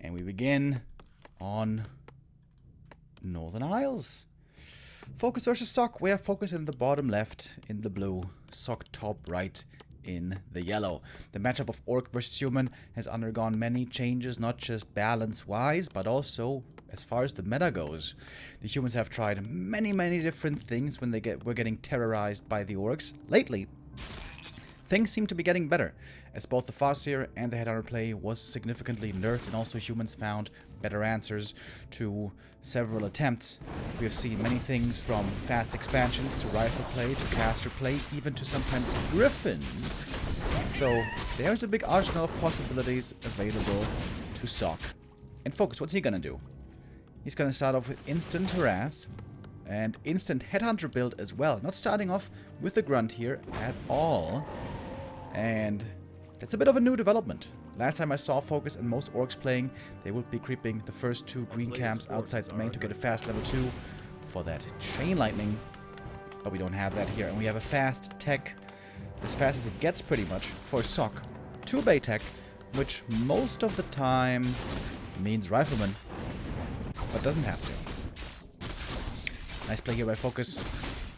And we begin on Northern Isles. FoCuS versus SoC. We have FoCuS in the bottom left in the blue, SoC top right in the yellow. The matchup of Orc versus Human has undergone many changes, not just balance-wise, but also as far as the meta goes. The Humans have tried many different things when were getting terrorized by the Orcs. Lately, things seem to be getting better, as both the FoCuS and the Headhunter play was significantly nerfed, and also Humans found better answers to several attempts. We have seen many things from fast expansions to rifle play to caster play, even to sometimes griffins. So there's a big arsenal of possibilities available to SoC. And FoCuS, what's he gonna do? He's gonna start off with instant harass and instant Headhunter build as well. Not starting off with the grunt here at all. And that's a bit of a new development. Last time I saw FoCuS and most Orcs playing, they would be creeping the first 2 green camps outside the main to get a fast level 2 for that chain lightning. But we don't have that here. And we have a fast tech, as fast as it gets pretty much, for SoC. 2-bay tech, which most of the time means rifleman, but doesn't have to. Nice play here by FoCuS,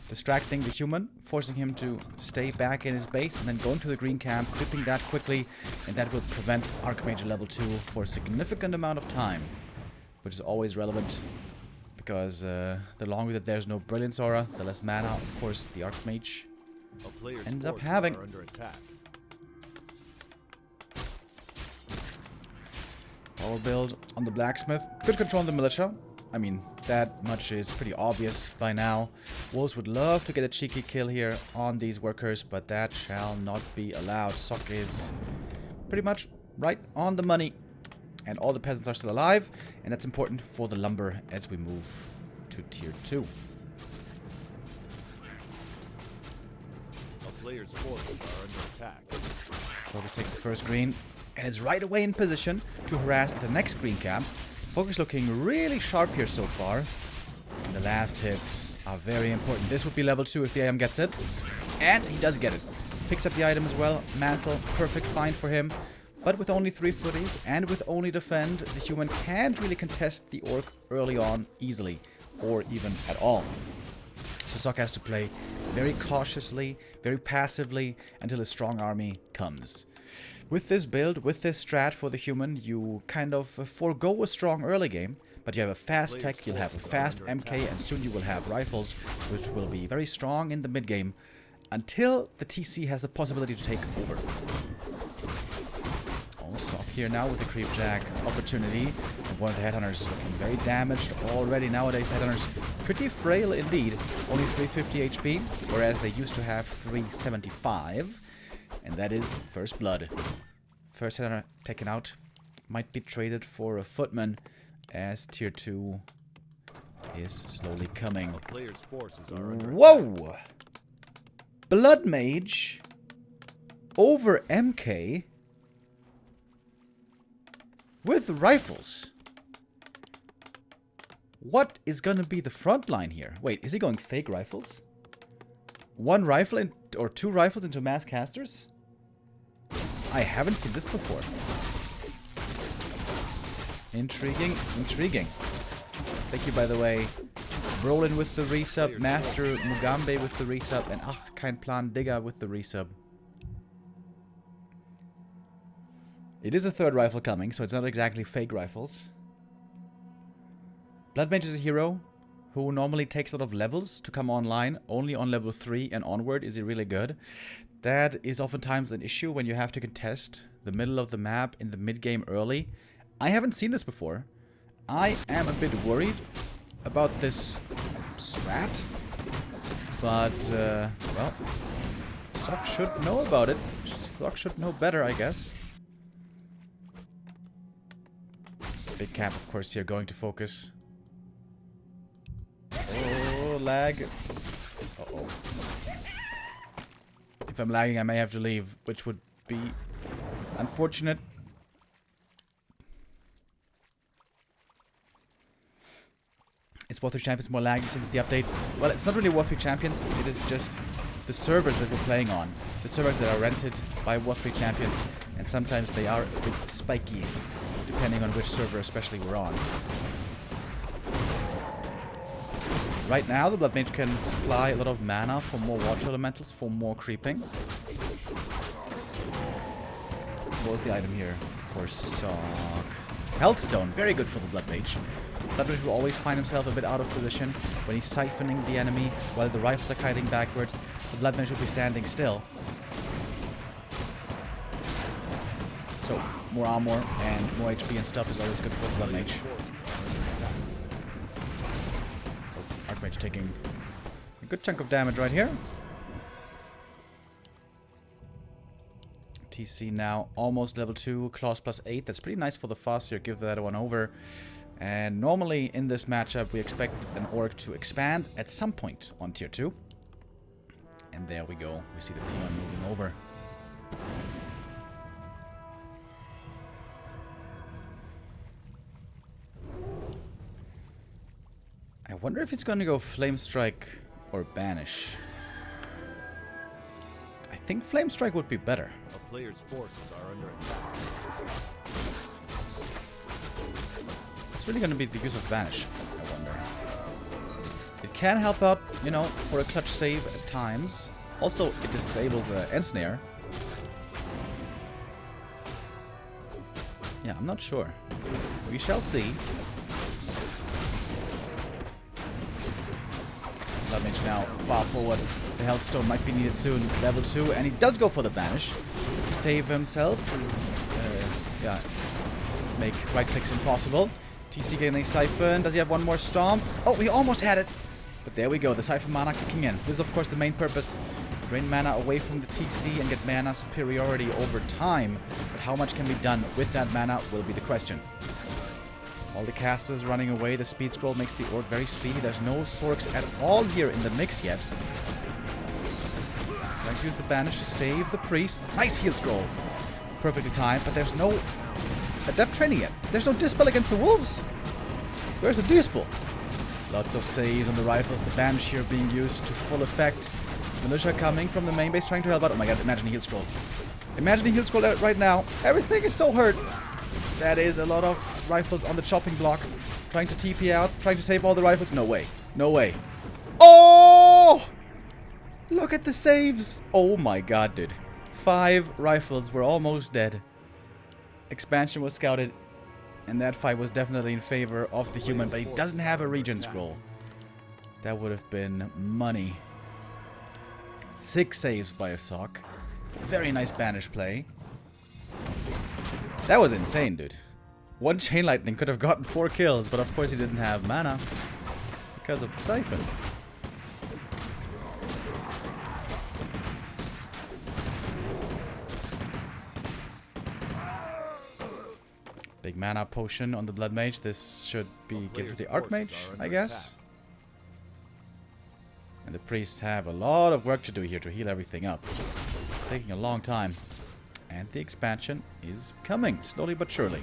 distracting the Human, forcing him to stay back in his base and then go into the green camp, clipping that quickly, and that will prevent Archmage level 2 for a significant amount of time, which is always relevant, because the longer that there's no Brilliance Aura, the less mana, of course, the Archmage ends up having. Power build on the Blacksmith. Good control on the Militia. I mean, that much is pretty obvious by now. Wolves would love to get a cheeky kill here on these workers, but that shall not be allowed. SoC is pretty much right on the money. And all the peasants are still alive, and that's important for the lumber as we move to tier 2. A player's forces are under attack. FoCuS takes the first green and is right away in position to harass at the next green camp. FoCuS looking really sharp here so far. And the last hits are very important. This would be level 2 if the item gets it. And he does get it. Picks up the item as well. Mantle, perfect find for him. But with only 3 footies and with only defend, the Human can't really contest the Orc early on easily. Or even at all. So SoC has to play very cautiously, very passively, until a strong army comes. With this build, with this strat for the Human, you kind of forego a strong early game, but you have a fast tech, you'll have a fast MK, and soon you will have rifles, which will be very strong in the mid game, until the TC has the possibility to take over. SoC here now with a creep jack opportunity, and one of the Headhunters is looking very damaged already. Nowadays, the Headhunters pretty frail indeed, only 350 HP, whereas they used to have 375. And that is first blood. First Headhunter taken out. Might be traded for a footman as tier 2 is slowly coming. A player's forces are under Whoa! attack. Blood Mage over MK with rifles. What is gonna be the front line here? Wait, is he going fake rifles? 1 rifle or 2 rifles into mass casters? I haven't seen this before. Intriguing, intriguing. Thank you, by the way, Brolin with the resub, Master Mugambe with the resub, and ach, kein Plan Digger with the resub. It is a 3rd rifle coming, so it's not exactly fake rifles. Bloodmage is a hero who normally takes a lot of levels to come online. Only on level 3 and onward is he really good. That is oftentimes an issue when you have to contest the middle of the map in the mid-game early. I haven't seen this before. I am a bit worried about this strat. But, well, SoC should know about it. SoC should know better, I guess. Big camp, of course, here going to FoCuS. Oh, lag. Uh-oh. If I'm lagging, I may have to leave, which would be unfortunate. Is Warcraft Champions more laggy since the update? Well, it's not really Warcraft Champions. It is just the servers that we're playing on. The servers that are rented by Warcraft Champions. And sometimes they are a bit spiky. depending on which server especially we're on. Right now, the Blood Mage can supply a lot of mana for more water elementals, for more creeping. What was the item here? For Sock. Healthstone, very good for the Blood Mage. Blood Mage will always find himself a bit out of position when he's siphoning the enemy while the rifles are kiting backwards. The Blood Mage will be standing still. So, more armor and more HP and stuff is always good for the Blood Mage. So, Archmage taking a good chunk of damage right here. TC now almost level 2, claws plus 8. That's pretty nice for the FoCuS. Give that one over. And normally in this matchup we expect an orc to expand at some point on tier 2. And there we go. We see the peon moving over. I wonder if it's going to go Flame Strike or Banish. I think Flame Strike would be better. A player's forces are under attack. It's really going to be the use of Banish, I wonder. It can help out, you know, for a clutch save at times. Also, it disables Ensnare. Yeah, I'm not sure. We shall see. Blood Mage now far forward. The Healthstone might be needed soon. Level 2, and he does go for the Banish to save himself, to make right clicks impossible. TC getting a Siphon. Does he have one more Stomp? Oh, he almost had it! But there we go, the Siphon mana kicking in. This is of course the main purpose. Drain mana away from the TC and get mana superiority over time. But how much can be done with that mana will be the question. All the casters running away. The speed scroll makes the orc very speedy. There's no Sorks at all here in the mix yet. Trying to use the Banish to save the priests. Nice heal scroll. Perfectly timed, but there's no Adept training yet. There's no Dispel against the wolves. Where's the Dispel? Lots of saves on the rifles. The Banish here being used to full effect. Militia coming from the main base trying to help out. Oh my god, imagine a heal scroll. Imagine a heal scroll right now. Everything is so hurt. That is a lot of rifles on the chopping block. Trying to TP out. Trying to save all the rifles. No way. No way. Oh! Look at the saves. Oh my god, dude. 5 rifles were almost dead. Expansion was scouted. And that fight was definitely in favor of the human. But he doesn't have a regen scroll. That would have been money. 6 saves by a sock. Very nice Banish play. That was insane, dude. One Chain Lightning could have gotten 4 kills, but of course he didn't have mana because of the Siphon. Big mana potion on the Blood Mage. This should be given to the Archmage, I guess. And the priests have a lot of work to do here to heal everything up. It's taking a long time. And the expansion is coming, slowly but surely.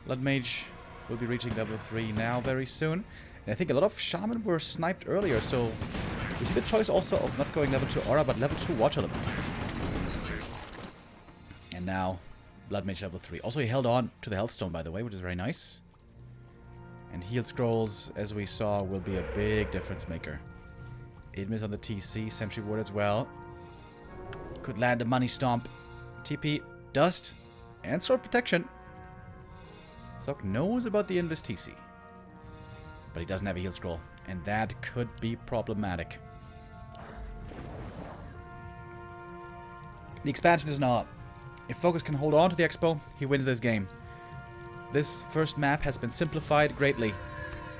Blood Mage will be reaching level 3 now very soon. And I think a lot of Shaman were sniped earlier, so we see the choice also of not going level 2 Aura, but level 2 Water Elementals. And now, Blood Mage level 3. Also, he held on to the Healthstone, by the way, which is very nice. And Heal Scrolls, as we saw, will be a big difference maker. Idmis on the TC, Sentry Ward as well. Could land a Money Stomp. TP, Dust, and Sword Protection. Sok knows about the Invis TC. But he doesn't have a heal scroll. And that could be problematic. The expansion is not. If FoCuS can hold on to the Expo, he wins this game. This first map has been simplified greatly.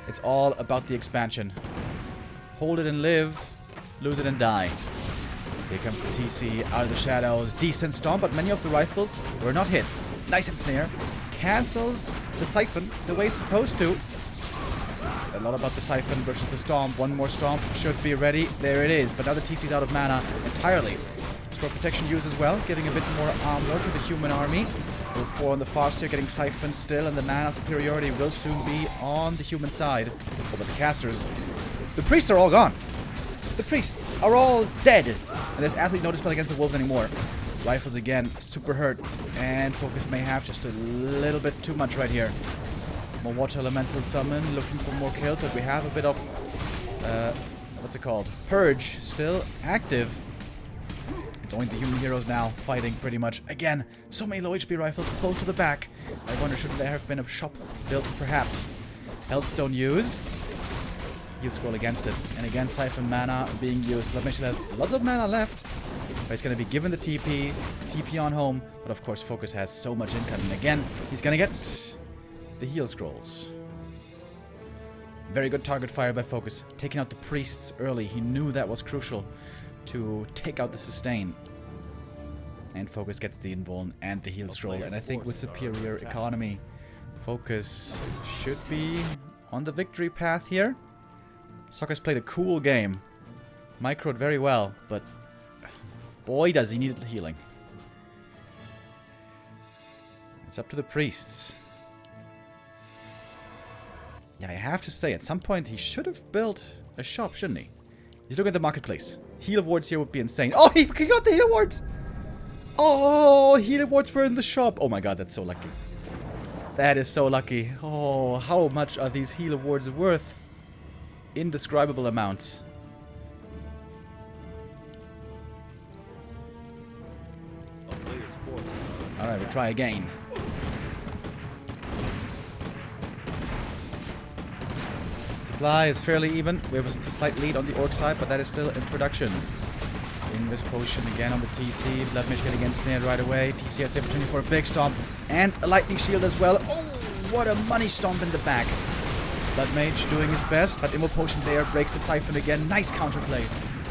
It's all about the expansion. Hold it and live. Lose it and die. Here comes the TC out of the shadows. Decent Stomp, but many of the rifles were not hit. Nice Ensnare. Cancels the Siphon the way it's supposed to. It's a lot about the Siphon versus the Stomp. One more Stomp should be ready. There it is. But now the TC's out of mana entirely. Sword Protection used as well, giving a bit more armor to the human army. Level 4 on the FoCuS getting Siphon still, and the mana superiority will soon be on the human side. Over the casters. The priests are all gone. The priests are all dead. And there's absolutely no dispel against the wolves anymore. Rifles again, super hurt. And FoCuS may have just a little bit too much right here. More water elemental summon, looking for more kills, but we have a bit of, what's it called? Purge still active. It's only the human heroes now fighting pretty much. Again, so many low HP rifles pulled to the back. I wonder, should there have been a shop built perhaps? Healthstone used. Heal scroll against it. And again, Siphon mana being used. Blood Mage has lots of mana left. But he's going to be given the TP. TP on home. But of course, FoCuS has so much income. And again, he's going to get the heal scrolls. Very good target fire by FoCuS. Taking out the priests early. He knew that was crucial to take out the sustain. And FoCuS gets the invuln and the heal scroll. And I think with superior economy, FoCuS should be on the victory path here. Soccer's played a cool game. Microed very well, but boy does he need healing. It's up to the priests. Yeah, I have to say, at some point he should have built a shop, shouldn't he? He's looking at the marketplace. Heal awards here would be insane. Oh, he got the heal awards! Oh, heal awards were in the shop. Oh my god, that's so lucky. That is so lucky. Oh, how much are these heal awards worth? Indescribable amounts. Alright, we'll try again. Supply is fairly even. We have a slight lead on the orc side, but that is still in production. Invis potion again on the TC. Blood Mage getting snared right away. TC has the opportunity for a big stomp. And a lightning shield as well. Oh, what a money stomp in the back. Blood Mage doing his best, but Immo Potion there breaks the Siphon again. Nice counterplay.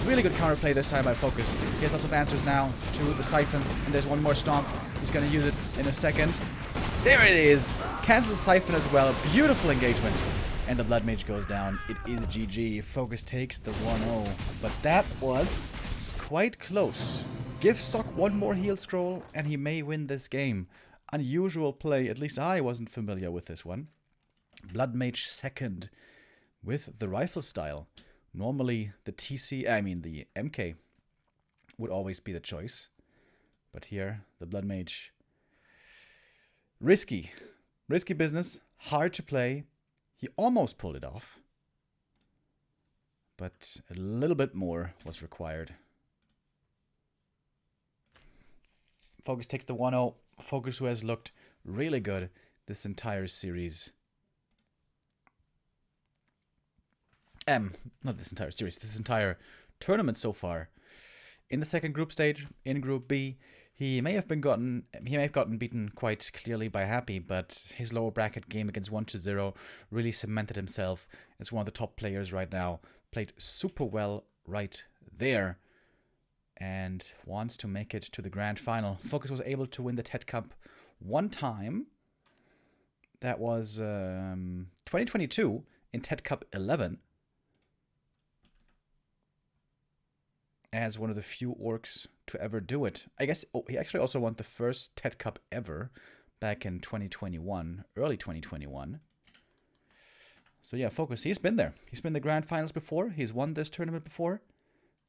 Really good counterplay this time by FoCuS. He has lots of answers now to the Siphon, and there's one more stomp. He's going to use it in a second. There it is. Cancels the Siphon as well. Beautiful engagement. And the Blood Mage goes down. It is GG. FoCuS takes the 1-0. But that was quite close. Give Sock one more heal scroll, and he may win this game. Unusual play. At least I wasn't familiar with this one. Blood Mage second with the rifle style. Normally the the MK would always be the choice. But here, the Blood Mage. Risky. Risky business. Hard to play. He almost pulled it off. But a little bit more was required. FoCuS takes the 1-0. FoCuS, who has looked really good this entire series. Not this entire series, this entire tournament so far. In the second group stage, in Group B, he may have gotten beaten quite clearly by Happy, but his lower bracket game against 1-0 really cemented himself as one of the top players right now. Played super well right there, and wants to make it to the grand final. FoCuS was able to win the TeD Cup one time. That was 2022 in TeD Cup 11. As one of the few orcs to ever do it. I guess he actually also won the first TeD Cup ever back in 2021, early 2021. So yeah, FoCuS, he's been there. He's been in the grand finals before. He's won this tournament before.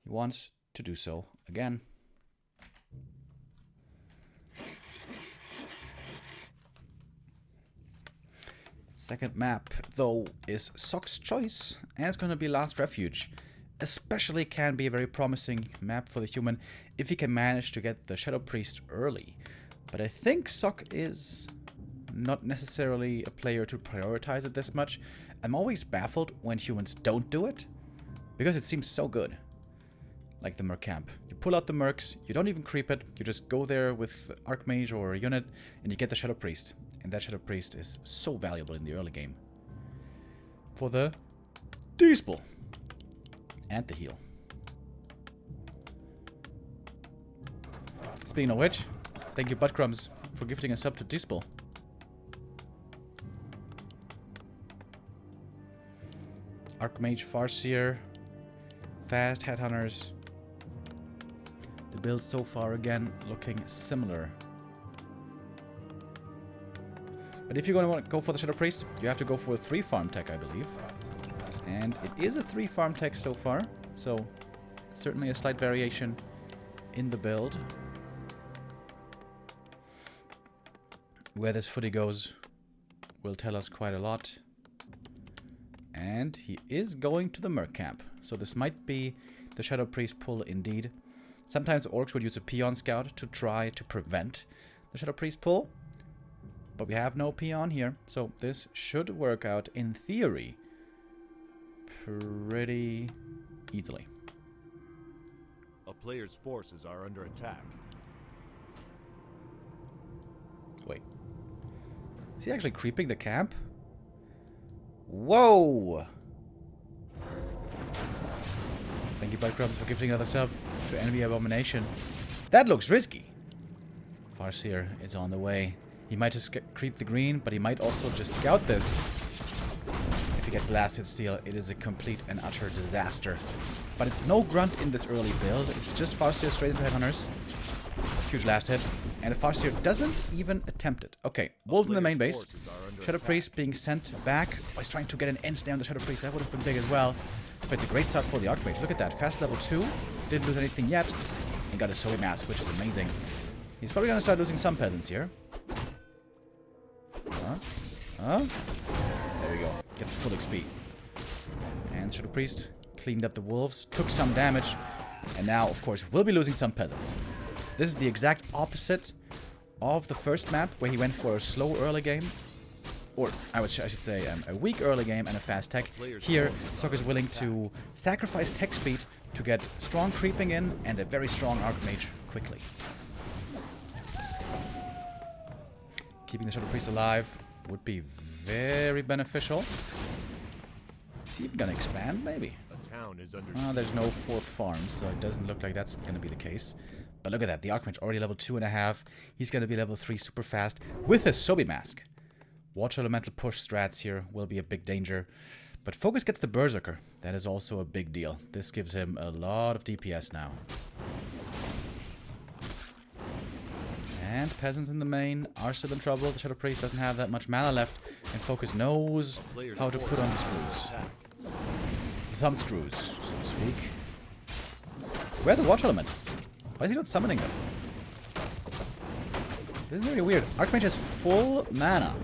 He wants to do so again. Second map, though, is Sock's choice, and it's going to be Last Refuge. Especially can be a very promising map for the human if he can manage to get the Shadow Priest early. But I think Sock is not necessarily a player to prioritize it this much. I'm always baffled when humans don't do it, because it seems so good. Like the Merc camp. You pull out the Mercs, you don't even creep it, you just go there with Archmage or a unit, and you get the Shadow Priest. And that Shadow Priest is so valuable in the early game. For the Dispel. And the heal. Speaking of which, thank you Buttcrumbs for gifting us up to Dispel. Archmage, Farseer, Fast Headhunters. The build so far again looking similar. But if you're going to want to go for the Shadow Priest, you have to go for a 3 farm tech, I believe. And it is a 3 farm tech so far, so certainly a slight variation in the build. Where this footy goes will tell us quite a lot. And he is going to the Merc camp. So this might be the Shadow Priest pull indeed. Sometimes orcs would use a peon scout to try to prevent the Shadow Priest pull. But we have no peon here. So this should work out in theory pretty easily. A player's forces are under attack. Wait. Is he actually creeping the camp? Whoa! Thank you, Breadcrumbs, for gifting another sub to Envy Abomination. That looks risky. Farseer is on the way. He might just creep the green, but he might also just scout this. If he gets the last hit steal, it is a complete and utter disaster. But it's no grunt in this early build. It's just Farseer straight into Headhunters. Huge last hit. And the Farseer doesn't even attempt it. Okay, Wolves in the main base. Shadow Priest being sent back. Oh, he's trying to get an end snare on the Shadow Priest. That would have been big as well. But it's a great start for the Archmage. Look at that. Fast level 2. Didn't lose anything yet. And got a Zoe Mask, which is amazing. He's probably going to start losing some peasants here. There we go. Gets full XP. And Shadow Priest cleaned up the wolves. Took some damage. And now, of course, will be losing some peasants. This is the exact opposite of the first map, where he went for a slow early game. Or, I should say, a weak early game and a fast tech. Here, Sok is willing to sacrifice tech speed to get strong creeping in and a very strong Archmage quickly. Keeping the Shadow Priest alive would be very beneficial. Is he even gonna expand? Maybe. There's no fourth farm, so it doesn't look like that's gonna be the case. But look at that, the Archmage already level 2.5. He's gonna be level 3 super fast with a Zoe Mask. Water Elemental push strats here will be a big danger. But FoCuS gets the Berserker. That is also a big deal. This gives him a lot of DPS now. And peasants in the main are still in trouble. The Shadow Priest doesn't have that much mana left. And FoCuS knows how to put on the screws. The thumb screws, so to speak. Where are the Water Elementals? Why is he not summoning them? This is really weird. Archmage has full mana.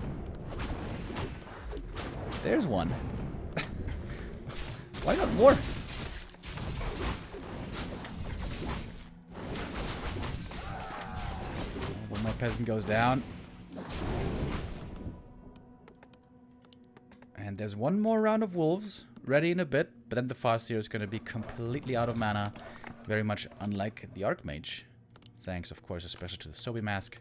There's one. Why not more? One more peasant goes down. And there's one more round of wolves ready in a bit, but then the Farseer is going to be completely out of mana. Very much unlike the Archmage. Thanks, of course, especially to the Zoe Mask.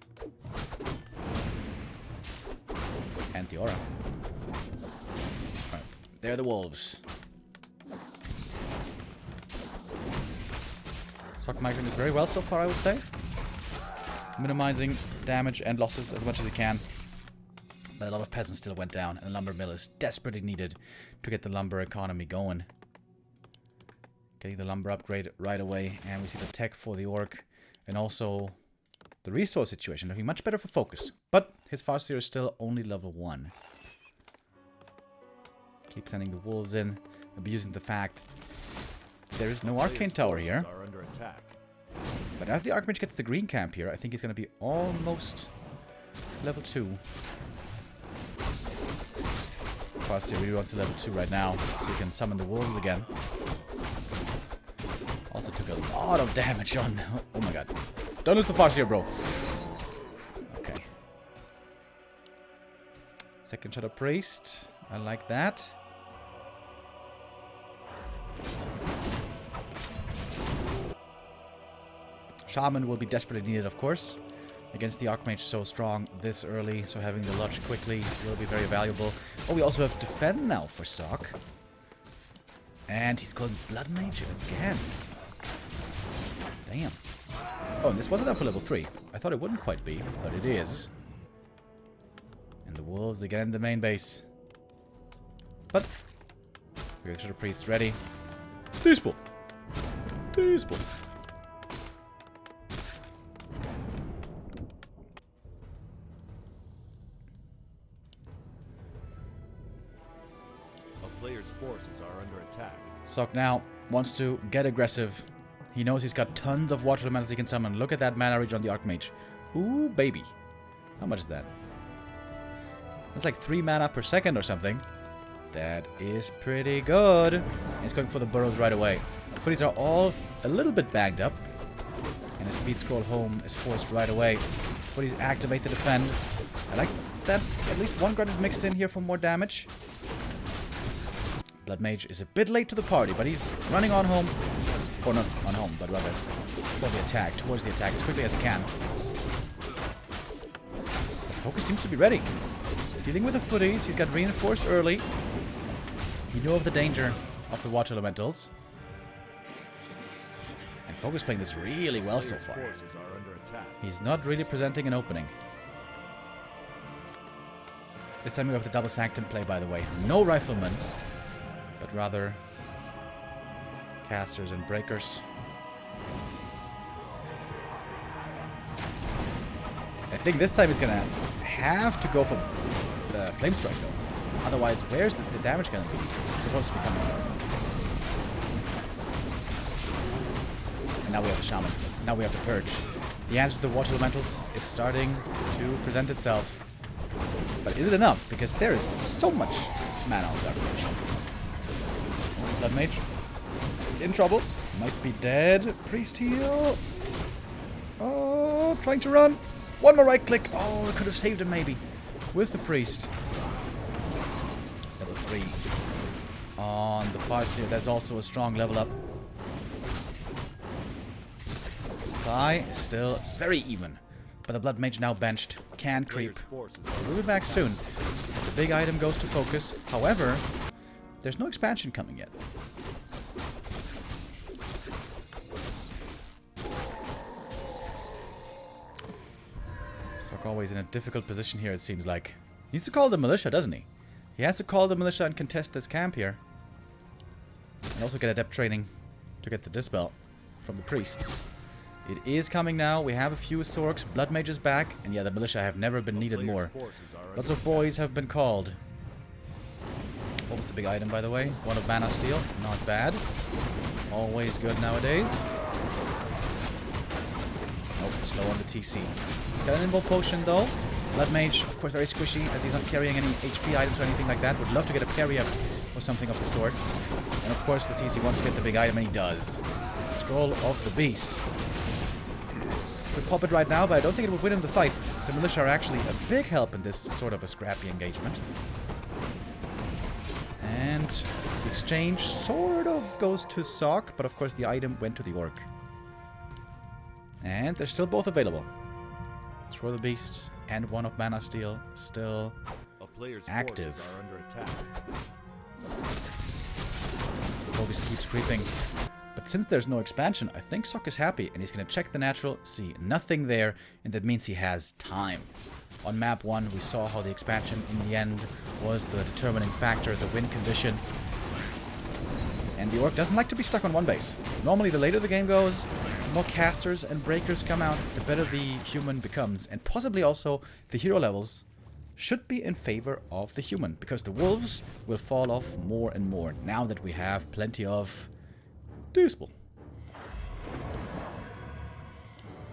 And the Aura. Right, there are the wolves. Sok migrating is very well so far, I would say. Minimizing damage and losses as much as he can. But a lot of peasants still went down, and the lumber mill is desperately needed to get the lumber economy going. Getting the lumber upgrade right away, and we see the tech for the orc, and also the resource situation looking much better for FoCuS. But his Farseer is still only level 1. Keep sending the wolves in, abusing the fact there is no arcane tower here. But if the Archmage gets the green camp here, I think he's going to be almost level 2. Farseer really wants to level 2 right now, so he can summon the wolves again. Also took a lot of damage on... Oh my god. Don't lose the Farseer, bro. Okay. Second Shadow Priest. I like that. Shaman will be desperately needed, of course. Against the Archmage so strong this early, so having the Lodge quickly will be very valuable. Oh, we also have Defend now for Sok. And he's going Blood Mage again. Damn. Oh, and this wasn't up for level 3. I thought it wouldn't quite be, but it is. And the wolves, they get in the main base. But we have the priests ready. Peaceful. Peaceful. A player's forces are under attack. Sok now wants to get aggressive. He knows he's got tons of water elementals he can summon. Look at that mana regen on the Archmage. Ooh, baby. How much is that? That's like 3 mana per second or something. That is pretty good. And he's going for the burrows right away. Footies are all a little bit banged up. And a speed scroll home is forced right away. Footies activate the defend. I like that at least one grunt is mixed in here for more damage. Blood Mage is a bit late to the party, but he's running on home. Or not on home, but rather for the attack, towards the attack as quickly as he can. But FoCuS seems to be ready. Dealing with the footies, he's got reinforced early. He knew of the danger of the water elementals. And FoCuS playing this really well so far. He's not really presenting an opening. This time we have the double Sanctum play, by the way. No Riflemen, but rather casters and breakers. I think this time he's gonna have to go for Flame Strike though. Otherwise, where's the damage gonna be? It's supposed to be coming. And now we have the Shaman. Now we have the Purge. The answer to the Water Elementals is starting to present itself. But is it enough? Because there is so much mana on that rotation. Blood Mage in trouble. Might be dead. Priest heal. Oh, trying to run. One more right click. Oh, I could have saved him maybe. With the Priest. Level 3. On the Farseer, there's also a strong level up. Supply is still very even. But the Blood Mage now benched. Can creep. We'll be back soon. The big item goes to FoCuS. However, there's no expansion coming yet. Sok always in a difficult position here, it seems like. He needs to call the militia, doesn't he? He has to call the militia and contest this camp here. And also get adept training to get the dispel from the priests. It is coming now. We have a few Sorks. Blood Mage is back. And yeah, the militia have never been needed more. Lots of boys have been called. What was the big item, by the way? One of Mana Steel. Not bad. Always good nowadays. Oh, slow on the TC. He's got an Invul Potion, though. Blood Mage, of course, very squishy, as he's not carrying any HP items or anything like that. Would love to get a parry up or something of the sort. And of course, the TC wants to get the big item, and he does. It's a Scroll of the Beast. Could pop it right now, but I don't think it would win in the fight. The militia are actually a big help in this sort of a scrappy engagement. And the exchange sort of goes to Sok, but of course the item went to the Orc. And they're still both available. Scroll of the Beast and one of Mana Steel still active. FoCuS keeps creeping. But since there's no expansion, I think Sok is happy, and he's going to check the natural, see nothing there, and that means he has time. On map 1, we saw how the expansion in the end was the determining factor, the win condition. And the Orc doesn't like to be stuck on one base. Normally, the later the game goes, the more casters and breakers come out, the better the human becomes. And possibly also the hero levels should be in favor of the human, because the wolves will fall off more and more now that we have plenty of Dispel.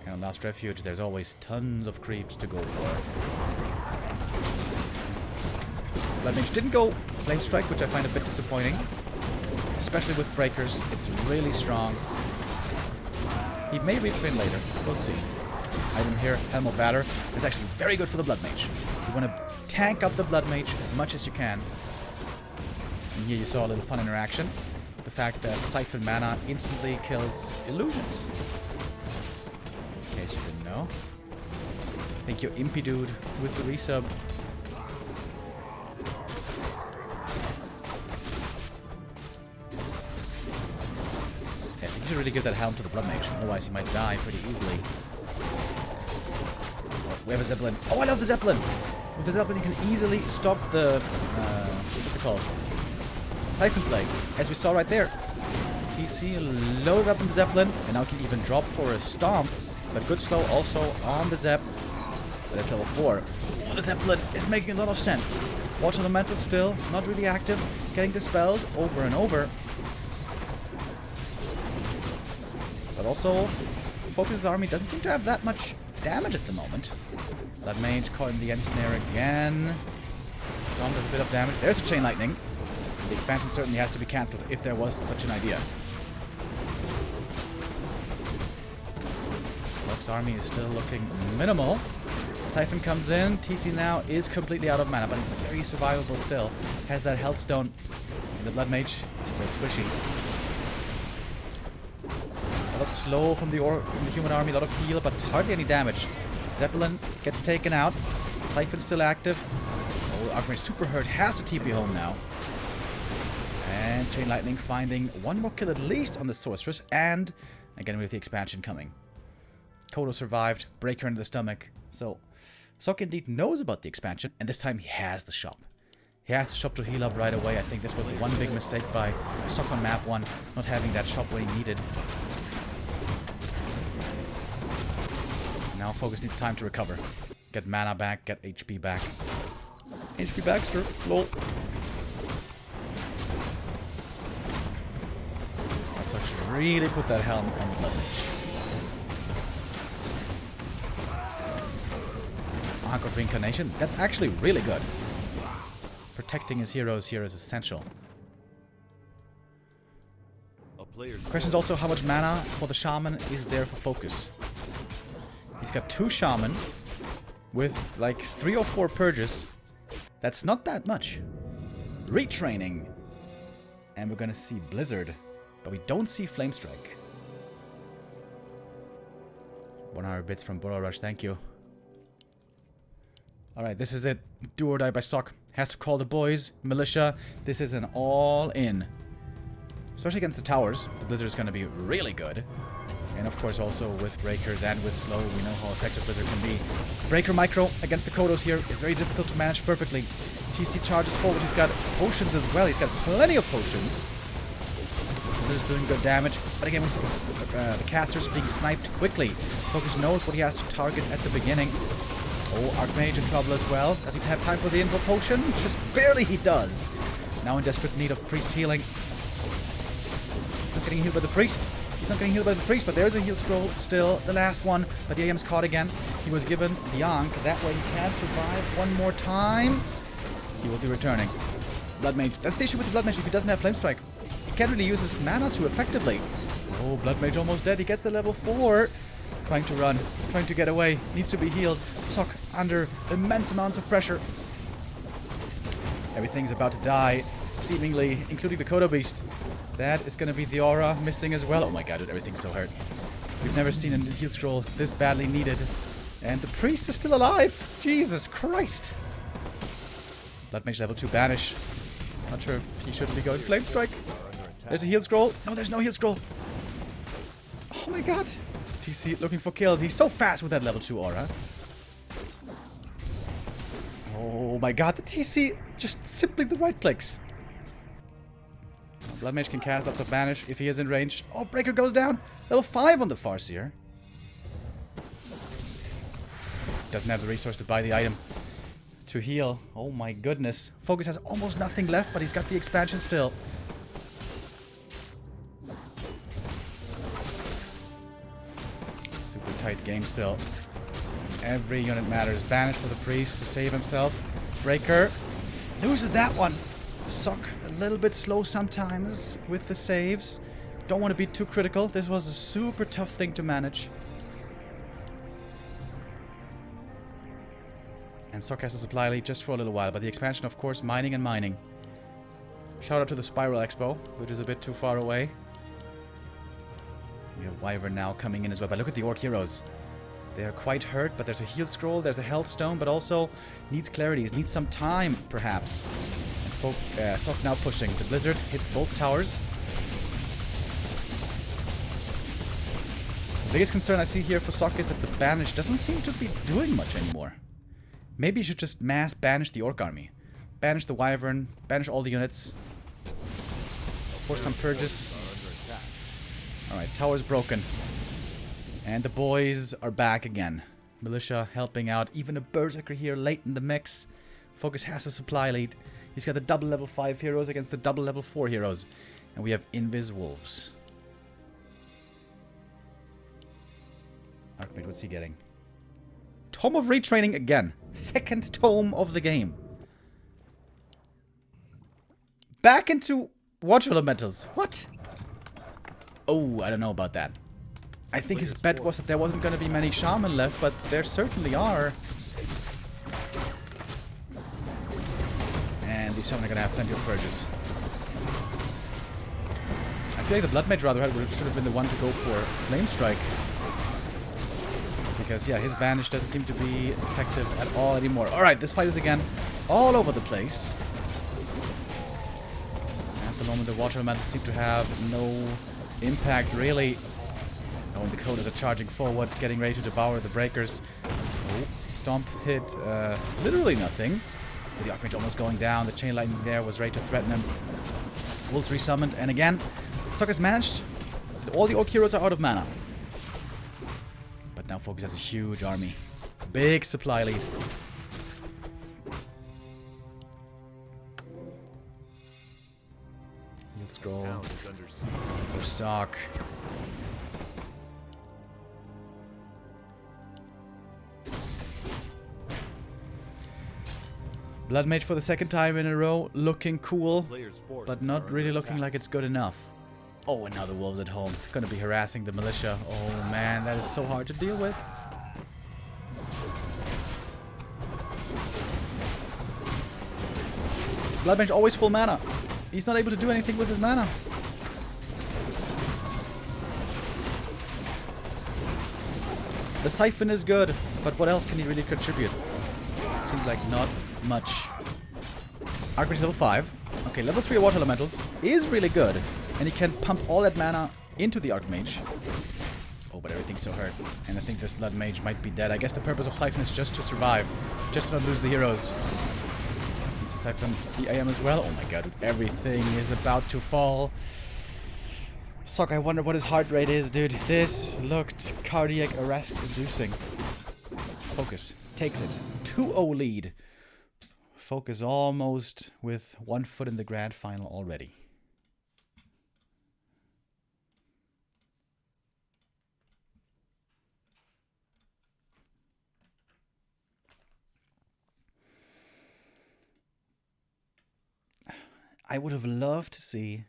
And on Last Refuge, there's always tons of creeps to go for. Blood Mage didn't go Flame Strike, which I find a bit disappointing. Especially with breakers, it's really strong. He may retrain later, we'll see. Item here, Helm of Valor, is actually very good for the Blood Mage. You want to tank up the Blood Mage as much as you can. And here you saw a little fun interaction. The fact that Siphon Mana instantly kills illusions. In case you didn't know. Thank you, Impy Dude, with the resub. Yeah, I think you should really give that helm to the Blood Mage, otherwise he might die pretty easily. We have a Zeppelin. Oh, I love the Zeppelin! With the Zeppelin, you can easily stop the what's it called? Siphon play, as we saw right there. TC loaded up in the Zeppelin, and now can even drop for a Stomp, but good slow also on the Zep. But that's level 4. Oh, the Zeppelin is making a lot of sense. Water Elemental still not really active, getting dispelled over and over. But also, FoCuS' army doesn't seem to have that much damage at the moment. Blood Mage caught in the end snare again. Storm does a bit of damage. There's a Chain Lightning. The expansion certainly has to be cancelled if there was such an idea. Sock's army is still looking minimal. Siphon comes in. TC now is completely out of mana, but he's very survivable still. Has that health stone. And the Blood Mage is still squishy. A lot of slow from the human army, a lot of heal, but hardly any damage. Zeppelin gets taken out. Siphon still active. Oh, Archmage super hurt. Has a TP home now. And Chain Lightning finding one more kill at least on the Sorceress. And again with the expansion coming. Kodo survived. Breaker into the stomach. So Sok indeed knows about the expansion. And this time he has the shop. He has the shop to heal up right away. I think this was the one big mistake by Sok on map 1. Not having that shop when he needed. Now FoCuS needs time to recover. Get mana back, get HP back. HP Baxter, lol. Let's actually really put that helm on the Blood Mage. Arc of Reincarnation, that's actually really good. Protecting his heroes here is essential. The question is also how much mana for the Shaman is there for FoCuS. He's got 2 Shaman with like 3 or 4 Purges. That's not that much. Retraining. And we're gonna see Blizzard. But we don't see Flamestrike. 100 bits from Burrow Rush, thank you. Alright, this is it. Do or die by Sok. Has to call the boys. Militia. This is an all-in. Especially against the towers. The Blizzard is gonna be really good. And of course also with Breakers and with Slow, we know how effective Blizzard can be. Breaker Micro against the Kodos here is very difficult to manage perfectly. TC charges forward, he's got potions as well, he's got plenty of potions. Blizzard's doing good damage, but again we see the casters being sniped quickly. FoCuS knows what he has to target at the beginning. Oh, Archmage in trouble as well. Does he have time for the input potion? Just barely he does. Now in desperate need of priest healing. He's not getting healed by the priest. He's not getting healed by the priest, but there's a heal scroll still. The last one, but the AM's caught again. He was given the Ankh. That way he can survive one more time. He will be returning. Blood Mage. That's the issue with the Blood Mage. If he doesn't have Flamestrike, he can't really use his mana too effectively. Oh, Blood Mage almost dead. He gets the level 4. Trying to run. Trying to get away. Needs to be healed. Sok under immense amounts of pressure. Everything's about to die. Seemingly, including the Kodo Beast. That is going to be the aura missing as well. Oh my god, dude, everything's so hurt. We've never seen a heal scroll this badly needed. And the priest is still alive. Jesus Christ. Blood Mage level 2 banish. Not sure if he shouldn't be going Flamestrike. There's a heal scroll. No, there's no heal scroll. Oh my god. TC looking for kills. He's so fast with that level 2 aura. Oh my god, the TC just simply the right clicks. Blood Mage can cast lots of banish if he is in range. Oh, Breaker goes down. Level 5 on the Farseer. Doesn't have the resource to buy the item to heal. Oh my goodness. FoCuS has almost nothing left, but he's got the expansion still. Super tight game still. Every unit matters. Banish for the priest to save himself. Breaker loses that one. Sok a little bit slow sometimes with the saves. Don't want to be too critical. This was a super tough thing to manage. And Sok has a supply lead just for a little while, but the expansion, of course, mining and mining. Shout out to the Spiral Expo, which is a bit too far away. We have Wyvern now coming in as well, but look at the Orc heroes. They are quite hurt, but there's a heal scroll, there's a health stone, but also needs clarity, needs some time, perhaps. And Sok now pushing. The Blizzard hits both towers. The biggest concern I see here for Sok is that the banish doesn't seem to be doing much anymore. Maybe you should just mass banish the Orc army. Banish the Wyvern, banish all the units. Force some purges. Alright, tower's broken. And the boys are back again. Militia helping out. Even a Berserker here late in the mix. FoCuS has a supply lead. He's got the double level 5 heroes against the double level 4 heroes. And we have Invis Wolves. Archmage, what's he getting? Tome of Retraining again. Second tome of the game. Back into water elementals. What? Oh, I don't know about that. I think his bet was that there wasn't going to be many shaman left, but there certainly are. And these shaman are going to have plenty of purges. I feel like the Blood Mage rather should have been the one to go for Flame Strike. Because, yeah, his Vanish doesn't seem to be effective at all anymore. Alright, this fight is again all over the place. At the moment, the Water Elementals seem to have no impact, really. Oh, and the Codas are charging forward, getting ready to devour the Breakers. Oh, Stomp hit literally nothing. The Archmage almost going down. The Chain Lightning there was ready to threaten him. Wolves resummoned, and again, Sock has managed. All the Orc heroes are out of mana. But now FoCuS has a huge army. Big supply lead. Let's go for Sock. Blood Mage for the second time in a row, looking cool, but not really looking like it's good enough. Oh, and now the wolves at home. Gonna be harassing the militia. Oh man, that is so hard to deal with. Blood Mage always full mana. He's not able to do anything with his mana. The Siphon is good, but what else can he really contribute? It seems like not much. Archmage level 5. Okay, level 3 Water Elementals is really good. And he can pump all that mana into the Archmage. Oh, but everything's so hurt. And I think this Blood Mage might be dead. I guess the purpose of Siphon is just to survive. Just to not lose the heroes. It's a Siphon EAM as well. Oh my god, everything is about to fall. Sock, I wonder what his heart rate is, dude. This looked cardiac arrest inducing. FoCuS takes it. 2-0 lead. FoCuS almost with 1 foot in the grand final already. I would have loved to see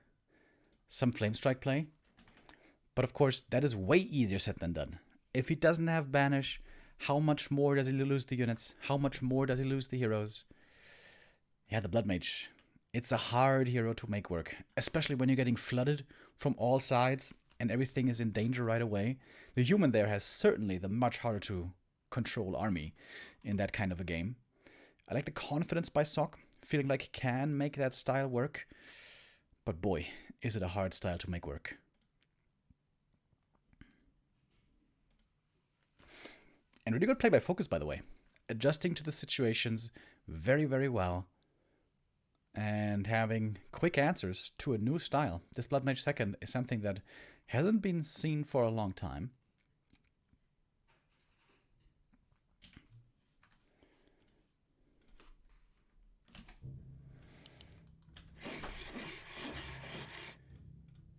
some Flame Strike play. But of course, that is way easier said than done. If he doesn't have Banish, how much more does he lose the units? How much more does he lose the heroes? Yeah, the Blood Mage. It's a hard hero to make work. Especially when you're getting flooded from all sides and everything is in danger right away. The human there has certainly the much harder to control army in that kind of a game. I like the confidence by Sock. Feeling like he can make that style work. But boy, is it a hard style to make work. And really good play by FoCuS, by the way. Adjusting to the situations very, very well. And having quick answers to a new style. This Blood Mage second is something that hasn't been seen for a long time.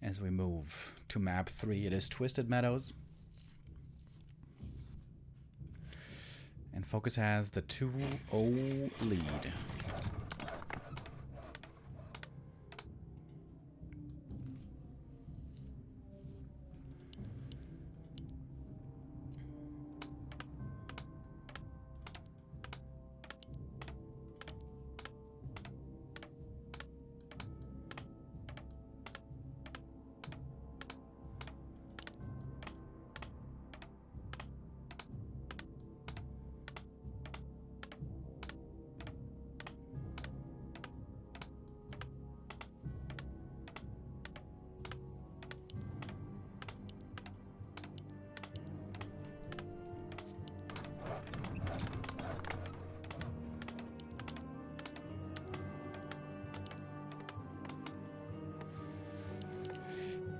As we move to map 3, it is Twisted Meadows. And FoCuS has the 2-0 lead.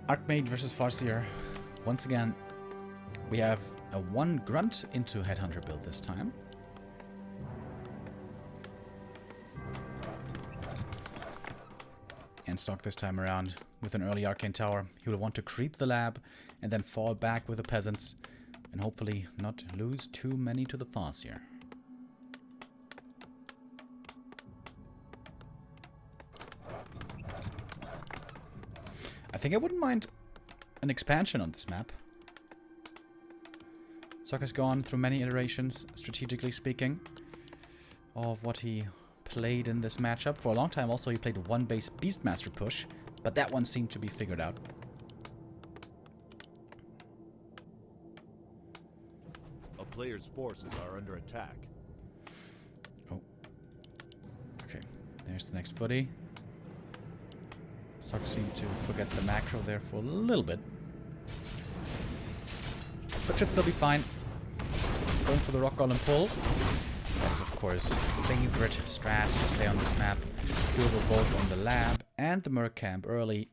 Archmage versus FoCuS. Once again, we have a 1 Grunt into Headhunter build this time. And Stock this time around with an early Arcane Tower. He will want to creep the lab and then fall back with the Peasants. And hopefully not lose too many to the FoCuS. I think I wouldn't mind an expansion on this map. Sok has gone through many iterations, strategically speaking, of what he played in this matchup. For a long time also he played a one-base Beastmaster push, but that one seemed to be figured out. A player's forces are under attack. Oh. Okay, there's the next footy. Sok seemed to forget the macro there for a little bit. But should still be fine. Going for the Rock Golem pull. That is, of course, favorite strat to play on this map. Doable both on the lab and the Merc camp early.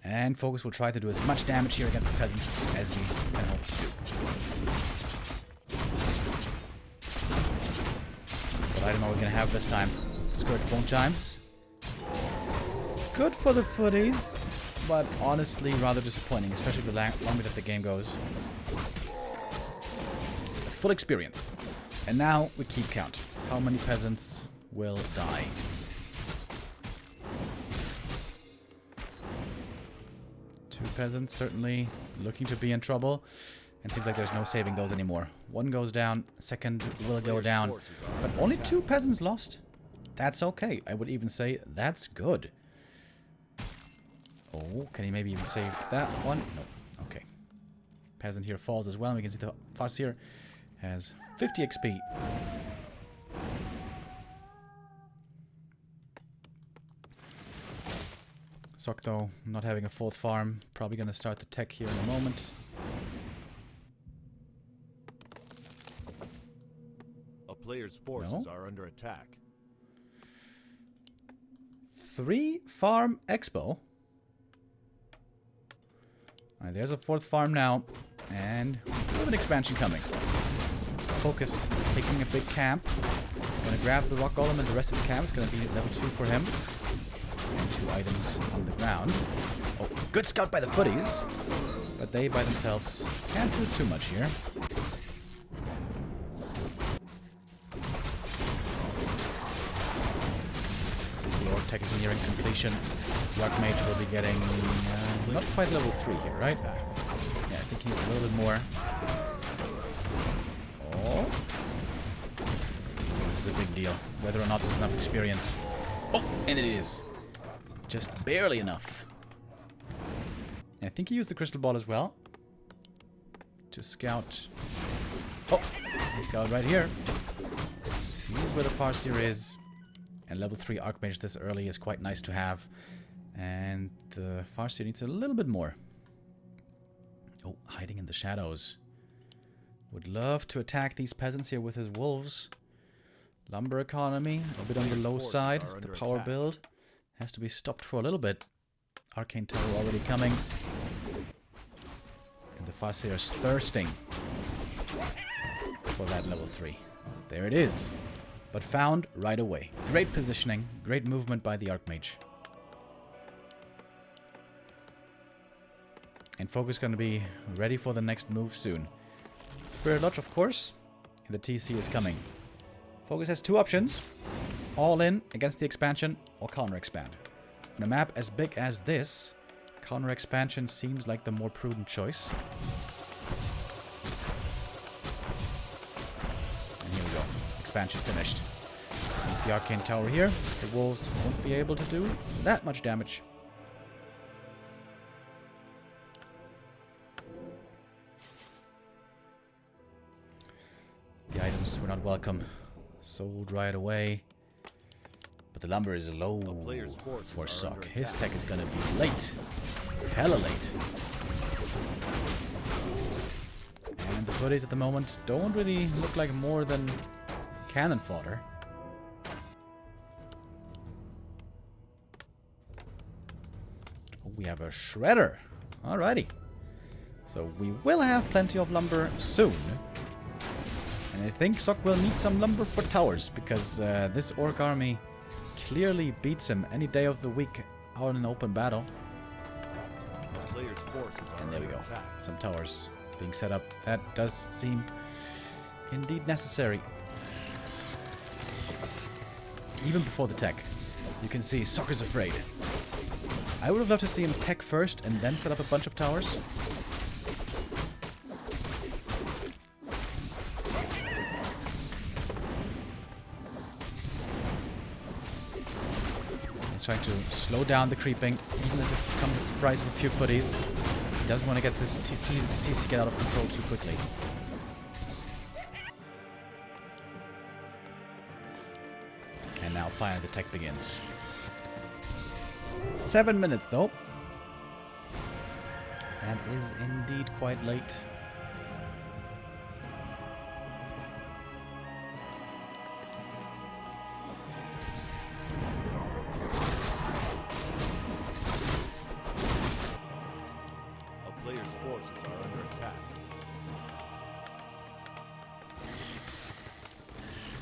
And FoCuS will try to do as much damage here against the peasants as he can hope to do. What item are we going to have this time? Scourge Bone Chimes. Good for the footies, but honestly rather disappointing, especially the longer that the game goes. Full experience. And now we keep count. How many peasants will die? Two peasants certainly looking to be in trouble. And seems like there's no saving those anymore. One goes down, second will go down. But only two peasants lost. That's okay. I would even say that's good. Oh, can he maybe even save that one? No. Okay. Peasant here falls as well. And we can see the FoCuS has 50 XP. Sok, though, not having a fourth farm. Probably going to start the tech here in a moment. A player's forces are under attack. 3 farm expo. Alright, there's a fourth farm now. And we have an expansion coming. FoCuS taking a big camp. Gonna grab the Rock Golem and the rest of the camp. It's gonna be level 2 for him. And 2 items on the ground. Oh, good scout by the footies. But they by themselves can't do too much here. As the Orc tech is nearing completion, the Archmage will be getting not quite level 3 here, right? Yeah, I think he needs a little bit more. Oh. This is a big deal. Whether or not there's enough experience. Oh, and it is. Just barely enough. And I think he used the crystal ball as well. To scout. Oh, he scouted right here. Sees where the FoCuS is. And level 3 Archmage this early is quite nice to have. And the FoCuS needs a little bit more. Oh, hiding in the shadows. Would love to attack these peasants here with his wolves. Lumber economy, a bit on the low side. The power build has to be stopped for a little bit. Arcane Tower already coming. And the FoCuS is thirsting for that level 3. There it is. But found right away. Great positioning, great movement by the Archmage. And FoCuS going to be ready for the next move soon. Spirit Lodge, of course. And the TC is coming. FoCuS has 2 options. All in against the expansion or counter expand. On a map as big as this, counter expansion seems like the more prudent choice. And here we go. Expansion finished. With the Arcane Tower here, the wolves won't be able to do that much damage. The items were not welcome. Sold right away. But the lumber is low for Sok. His tech is gonna be late. Hella late. And the footies at the moment don't really look like more than cannon fodder. Oh, we have a shredder. Alrighty. So we will have plenty of lumber soon. And I think Sok will need some lumber for towers, because this Orc army clearly beats him any day of the week out in an open battle. And there we go. Some towers being set up. That does seem indeed necessary. Even before the tech. You can see Sok is afraid. I would have loved to see him tech first and then set up a bunch of towers. He's trying to slow down the creeping, even if it comes at the price of a few footies. He doesn't want to get this CC get out of control too quickly. And now finally the tech begins. 7 minutes though. That is indeed quite late. A player's forces are under attack.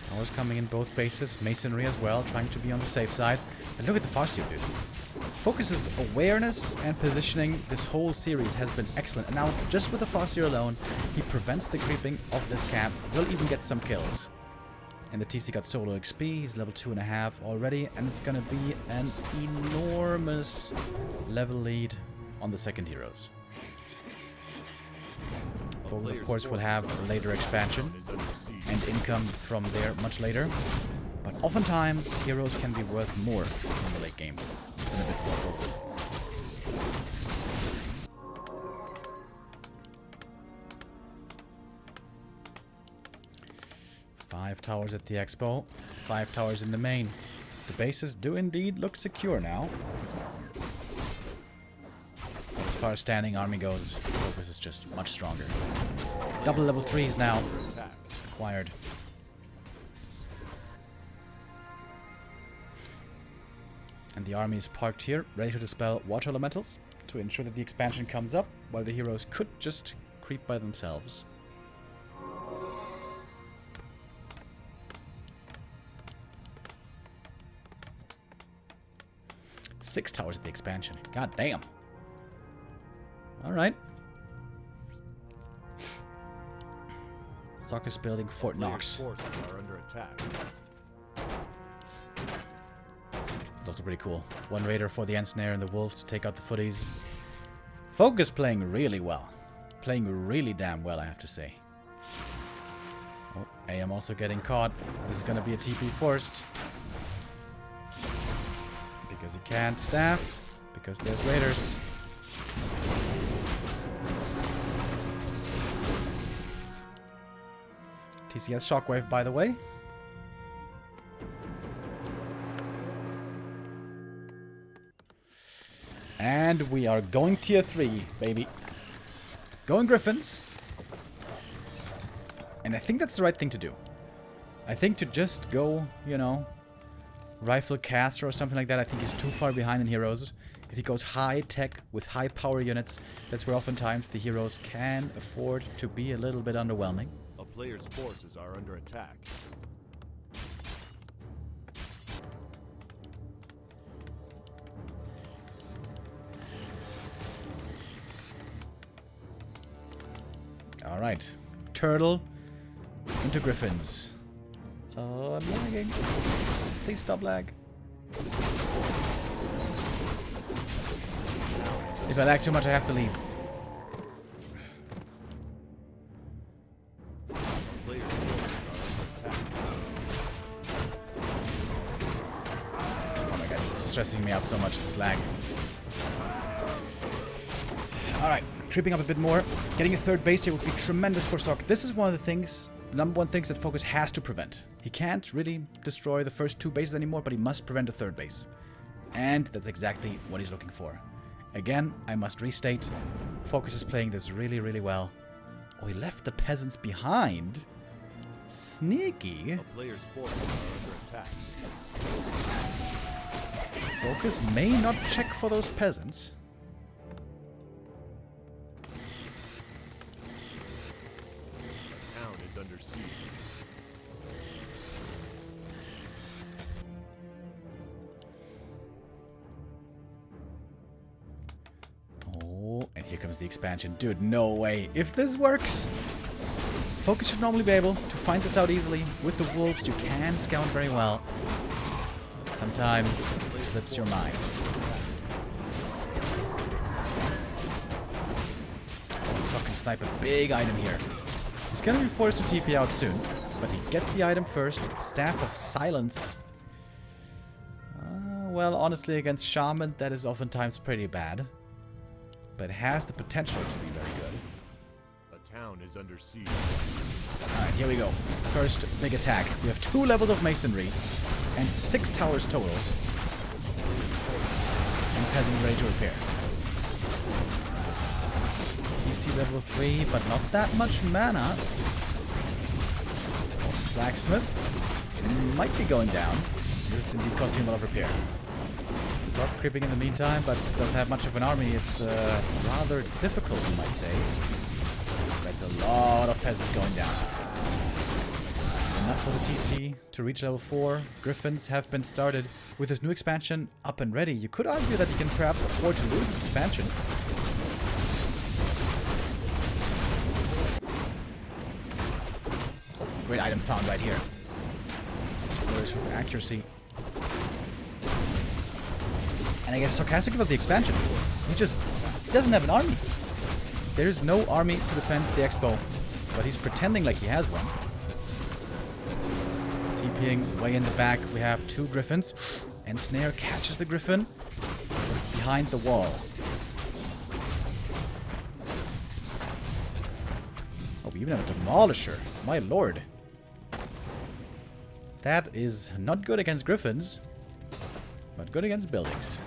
Towers coming in both bases, masonry as well, trying to be on the safe side. But look at the FoCuS, dude. FoCuS's awareness and positioning this whole series has been excellent. And now, just with the FoCuS alone, he prevents the creeping of this camp. Will even get some kills. And the TC got solo XP. He's level 2.5 already. And it's going to be an enormous level lead on the second heroes. FoCuS, of course, will have a later expansion and income from there much later. But oftentimes, heroes can be worth more in the late game than a bit more forward. 5 towers at the expo, 5 towers in the main. The bases do indeed look secure now. But as far as standing army goes, FoCuS is just much stronger. Double level 3s now acquired. And the army is parked here, ready to dispel water elementals to ensure that the expansion comes up, while the heroes could just creep by themselves. Six towers at the expansion. God damn. Alright. Soccer's building Fort Knox. Forces are under attack. It's also pretty cool. One raider for the Ensnare and the Wolves to take out the footies. FoCuS playing really well. Playing really damn well, I have to say. Oh, AM also getting caught. This is gonna be a TP forced. Because he can't staff. Because there's raiders. TCS Shockwave, by the way. And we are going tier 3, baby. Going Griffins. And I think that's the right thing to do. I think to just go, you know, Rifle Caster or something like that, I think he's too far behind in heroes. If he goes high tech with high power units, that's where oftentimes the heroes can afford to be a little bit underwhelming. A player's forces are under attack. Alright. Turtle into Griffins. Oh, I'm lagging. Please stop lag. If I lag too much, I have to leave. Player's forces are under attack. Oh my god, it's stressing me out so much, this lag. Alright, creeping up a bit more. Getting a third base here would be tremendous for Sock. This is one of the things, the number one things that FoCuS has to prevent. He can't really destroy the first 2 bases anymore, but he must prevent a third base. And that's exactly what he's looking for. Again, I must restate, FoCuS is playing this really, really well. Oh, he left the peasants behind. Sneaky. A player's forces are under attack. FoCuS may not check for those peasants. The town is under siege. Oh, and here comes the expansion. Dude, no way. If this works, FoCuS should normally be able to find this out easily. With the wolves, you can scout very well. But sometimes it slips your mind. can snipe a big item here. He's gonna be forced to TP out soon, but he gets the item first. Staff of Silence. Well, honestly, against Shaman, that is oftentimes pretty bad. But it has the potential to be very good. A town is under siege. Alright, here we go. First big attack. We have 2 levels of Masonry and 6 towers total. And Peasants ready to repair. TC level 3, but not that much mana. Blacksmith might be going down. This is indeed costing a lot of repair. Sock creeping in the meantime, but doesn't have much of an army. It's rather difficult, you might say. That's a lot of peasants going down. Enough for the TC to reach level 4. Griffins have been started with this new expansion up and ready. You could argue that you can perhaps afford to lose this expansion. Great item found right here. Where's for accuracy? And I guess Sock has to give up the expansion. He just doesn't have an army. There's no army to defend the Expo, but he's pretending like he has one. TPing way in the back, we have 2 Griffins, and Snare catches the Griffin, but it's behind the wall. Oh, we even have a Demolisher. My lord. That is not good against Griffins, but good against buildings.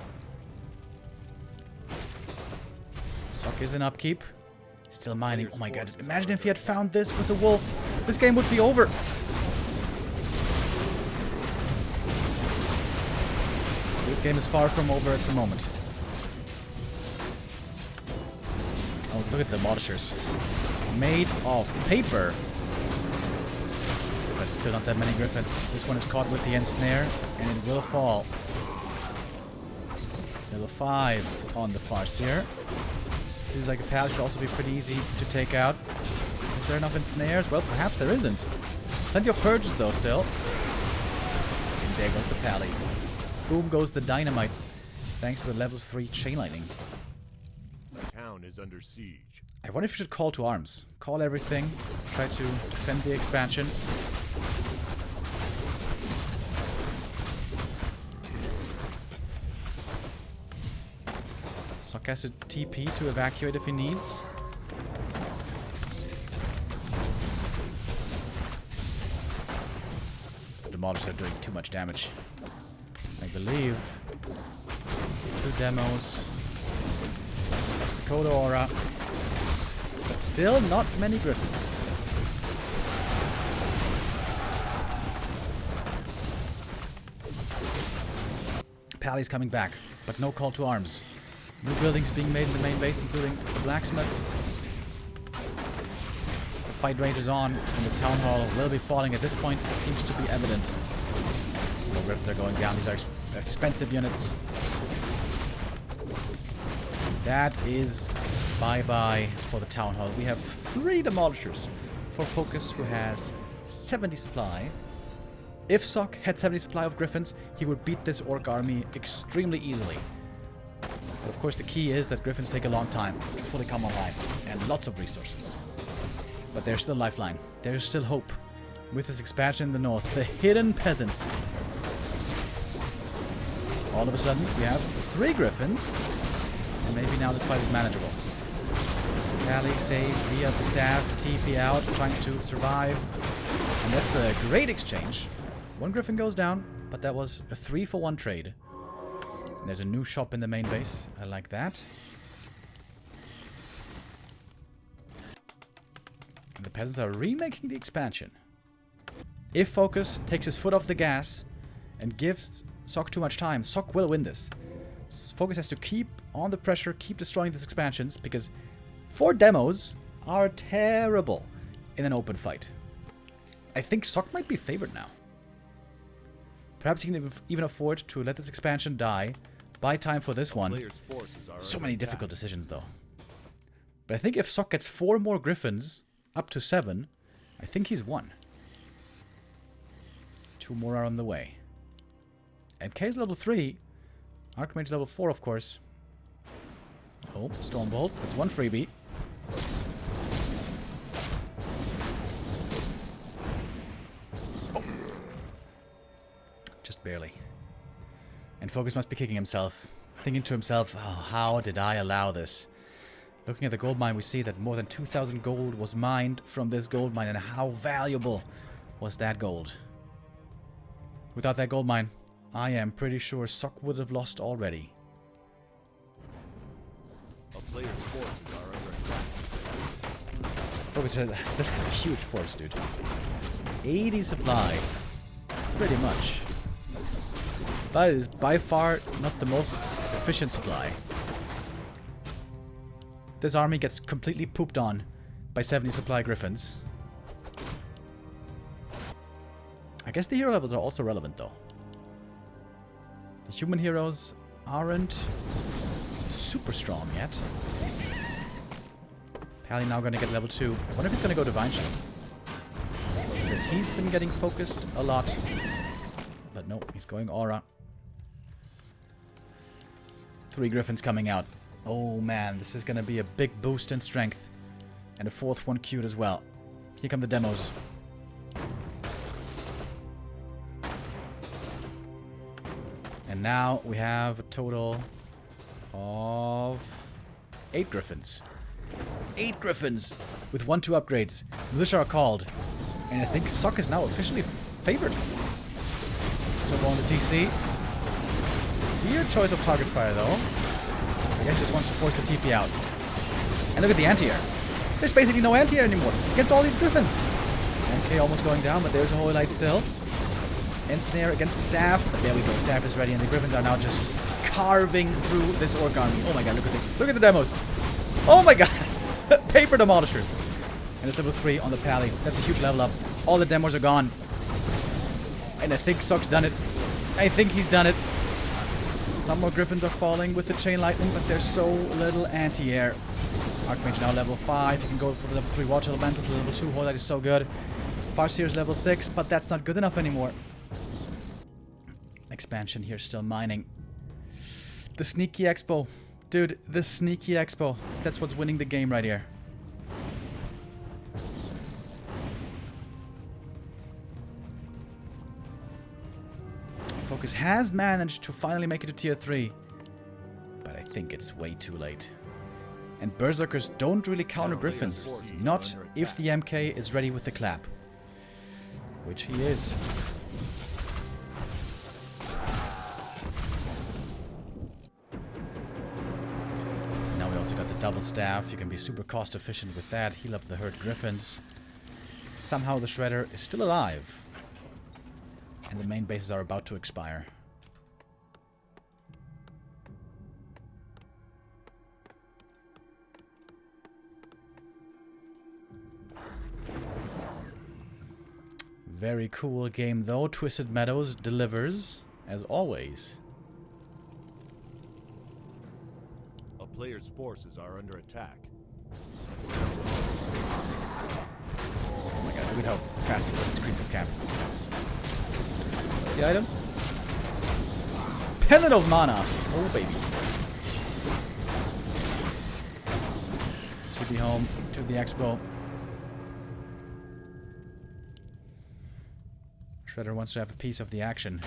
Sock is in upkeep. Still mining. Oh my god. Imagine if he had found this with the wolf. This game would be over. This game is far from over at the moment. Oh, look at the demolishers. Made of paper. But still not that many Griffins. This one is caught with the ensnare, and it will fall. Level 5 on the CORSAIR. Seems like a pal should also be pretty easy to take out. Is there enough ensnares? Well, perhaps there isn't. Plenty of purges though still. And there goes the pally. Boom goes the dynamite. Thanks to the level 3 chain lightning. The town is under siege. I wonder if you should call to arms. Call everything. Try to defend the expansion. Sock has a TP to evacuate if he needs. The Demolishers are doing too much damage. I believe. 2 demos. That's the Coda Aura. But still not many Griffins. Pally's coming back, but no call to arms. New buildings being made in the main base, including the blacksmith. The fight rages on, and the town hall will be falling at this point. It seems to be evident. No Griffins are going down. These are expensive units. That is bye-bye for the town hall. We have 3 demolishers for FoCuS, who has 70 supply. If Sock had 70 supply of Griffins, he would beat this Orc army extremely easily. But of course the key is that Griffins take a long time to fully come online, and lots of resources. But there's still lifeline. There's still hope. With this expansion in the north, the hidden peasants. All of a sudden, we have 3 Griffins, and maybe now this fight is manageable. Pally saves via the staff, TP out, trying to survive. And that's a great exchange. 1 Griffin goes down, but that was a 3-for-1 trade. And there's a new shop in the main base. I like that. And the peasants are remaking the expansion. If FoCuS takes his foot off the gas and gives Sock too much time, Sock will win this. FoCuS has to keep on the pressure, keep destroying these expansions, because 4 demos are terrible in an open fight. I think Sock might be favored now. Perhaps he can even afford to let this expansion die, buy time for this one. So many difficult decisions though. But I think if Sock gets 4 more Griffins, up to 7, I think he's won. 2 more are on the way. MK's level 3. Archmage level 4, of course. Oh, Stormbolt. That's 1 freebie. And FoCuS must be kicking himself. Thinking to himself, oh, how did I allow this? Looking at the gold mine, we see that more than 2,000 gold was mined from this gold mine. And how valuable was that gold? Without that gold mine, I am pretty sure Sok would have lost already. A player's forces are under attack. FoCuS still has a huge force, dude. 80 supply. Pretty much. But it is by far not the most efficient supply. This army gets completely pooped on by 70 supply griffins. I guess the hero levels are also relevant, though. The human heroes aren't super strong yet. Pally now going to get level 2. I wonder if he's going to go Divine Shield. Because he's been getting focused a lot. But no, he's going Aura. 3 griffins coming out. Oh man, this is going to be a big boost in strength. And a 4th one queued as well. Here come the demos. And now we have a total of 8 griffins. 8 griffins with 1-2 upgrades. Militia are called. And I think Sok is now officially favored. So on the TC. Weird choice of target fire though. I guess just wants to force the TP out. And look at the anti-air. There's basically no anti-air anymore against all these griffins. MK almost going down, but there's a Holy Light still. Ensnare against the staff, but there we go. Staff is ready, and the griffins are now just carving through this orc army. Oh my god, look at the demos. Oh my god, paper demolishers. And it's level 3 on the Pally. That's a huge level up. All the demos are gone, and I think Sok's done it. I think he's done it. Some more griffins are falling with the chain lightning, but there's so little anti-air. Archmage now level 5. You can go for the level 3 Watch Elementals. Level 2 Holy Light is so good. Farseer's level 6, but that's not good enough anymore. Expansion here, still mining. The sneaky expo. Dude, the sneaky expo. That's what's winning the game right here. FoCuS has managed to finally make it to tier 3. But I think it's way too late. And Berserkers don't really counter Griffins. Not if the MK is ready with the clap. Which he is. Also got the double staff. You can be super cost efficient with that. Heal up the hurt griffins. Somehow the Shredder is still alive. And the main bases are about to expire. Very cool game though. Twisted Meadows delivers as always. Players' forces are under attack. Oh my god, look at how fast the griffins creep this camp. What's the item? Pendant of Mana! Oh baby. Should be home to the expo. Shredder wants to have a piece of the action.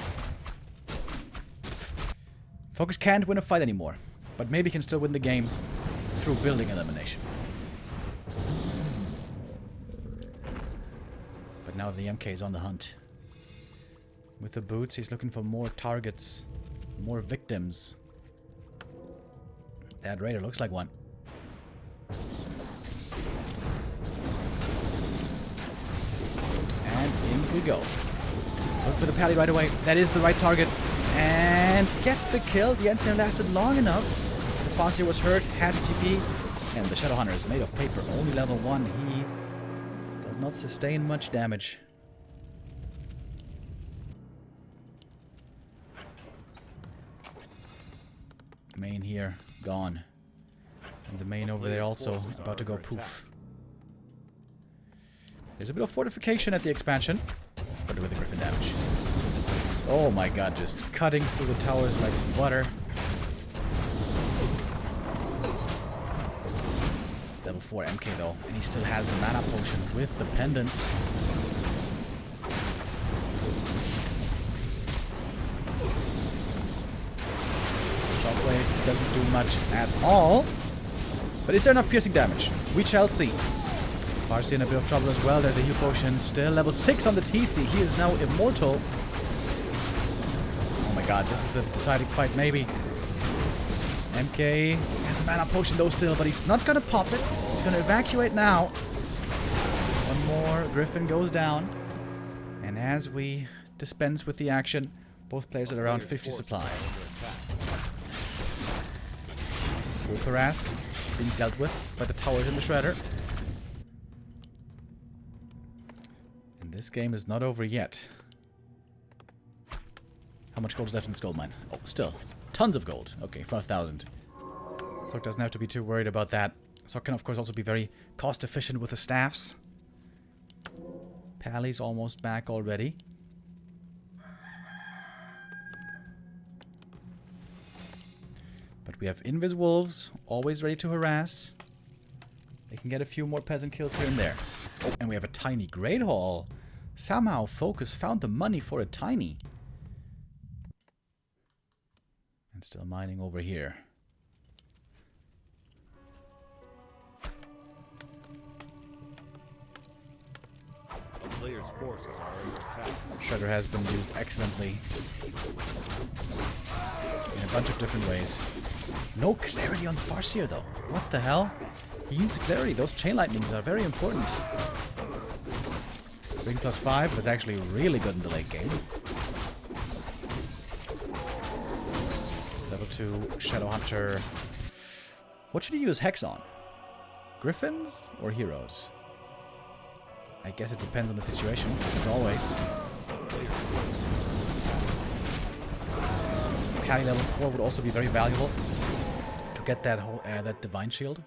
FoCuS can't win a fight anymore. But maybe can still win the game through building elimination. But now the MK is on the hunt. With the boots, he's looking for more targets, more victims. That raider looks like one. And in we go. Look for the Pally right away. That is the right target. And gets the kill. The ensnare lasted long enough. The Farseer was hurt, had to TP. And the Shadow Hunter is made of paper. Only level 1. He does not sustain much damage. Main here, gone. And the main over there also about to go poof. There's a bit of fortification at the expansion. But with the Griffin damage. Oh my god, just cutting through the towers like butter. Level 4 MK though, and he still has the mana potion with the pendant. doesn't do much at all. But is there enough piercing damage? We shall see. Farsi in a bit of trouble as well. There's a heal potion still. Level 6 on the TC. He is now immortal. Oh my god, this is the deciding fight maybe. MK has a mana potion though still, but he's not gonna pop it. He's gonna evacuate now. One more. Griffin goes down. And as we dispense with the action, both players at around 50 supply. Wolf harass being dealt with by the towers in the shredder. And this game is not over yet. How much gold is left in this gold mine? Oh, still. Tons of gold. Okay, 5,000. Sok doesn't have to be too worried about that. Sok can, of course, also be very cost efficient with the staffs. Pally's almost back already. But we have Invis Wolves, always ready to harass. They can get a few more peasant kills here and there. Oh, and we have a tiny Great Hall. Somehow FoCuS found the money for a tiny. And still mining over here. A player's forces are under attack. Shredder has been used excellently. In a bunch of different ways. No clarity on the Farseer though. What the hell? He needs clarity. Those chain lightnings are very important. Ring +5 was actually really good in the late game. Level 2 Shadow Hunter. What should he use Hex on? Griffins or heroes? I guess it depends on the situation, as always. Pally level 4 would also be very valuable to get that whole that divine shield.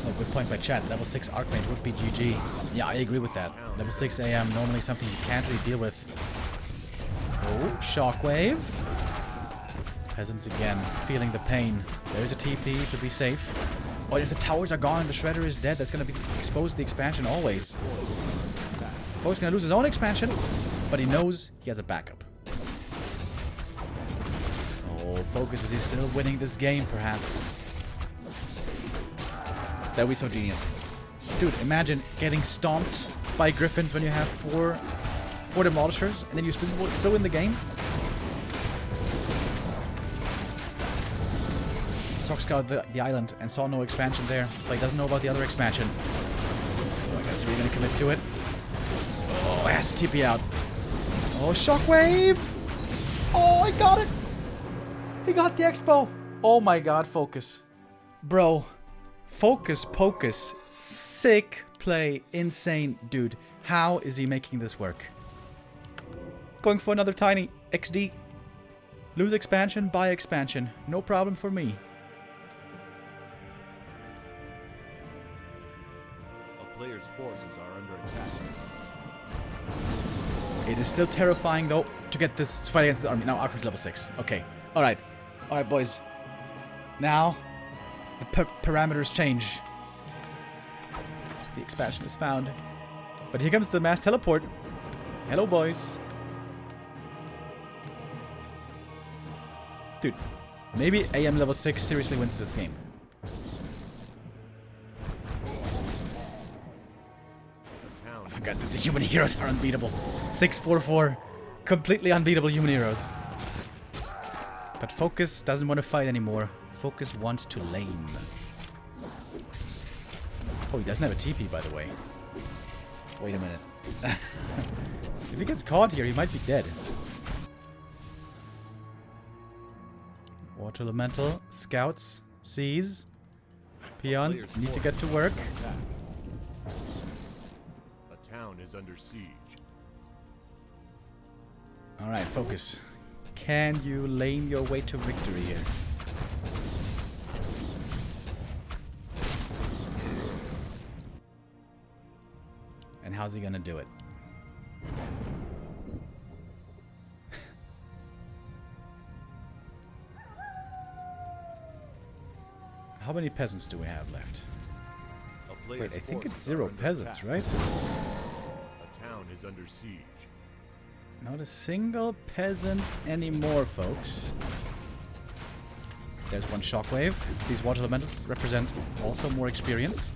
Oh, good point by chat. Level 6 Archmage would be GG. Yeah, I agree with that. Level 6 AM, normally something you can't really deal with. Oh, Shockwave. Peasants again, feeling the pain. There's a TP to be safe. Oh, if the towers are gone and the Shredder is dead, that's going to be exposed to the expansion always. FoCuS going to lose his own expansion, but he knows he has a backup. Oh, FoCuS, is he still winning this game, perhaps? That would be so genius. Dude, imagine getting stomped by Griffins when you have four Demolishers, and then you still win the game. Sok scouted the island and saw no expansion there, but he doesn't know about the other expansion. Oh, I guess we're gonna commit to it. Oh, it has to TP out. Oh, Shockwave! Oh, I got it! He got the expo! Oh my god, FoCuS. Bro. FoCuS, PoCuS. Sick play. Insane. Dude, how is he making this work? Going for another tiny. XD. Lose expansion, buy expansion. No problem for me. Players' forces are under attack. It is still terrifying though to get this to fight against the army. Now Archmage's level 6. Okay. Alright. Alright, boys. Now the parameters change. The expansion is found. But here comes the mass teleport. Hello, boys. Dude. Maybe AM level 6 seriously wins this game. Oh my god, the human heroes are unbeatable. 644. Completely unbeatable human heroes. But FoCuS doesn't want to fight anymore. FoCuS wants to lane. Oh, he doesn't have a TP, by the way. Wait a minute. If he gets caught here, he might be dead. Water Elemental. Scouts. Seas. Peons need to get to work. The town is under siege. Alright, FoCuS. Can you lane your way to victory here? And how's he gonna do it? How many peasants do we have left? Wait, I think it's 0 peasants, right? The town is under siege. Not a single peasant anymore, folks. There's one shockwave. These water elementals represent also more experience.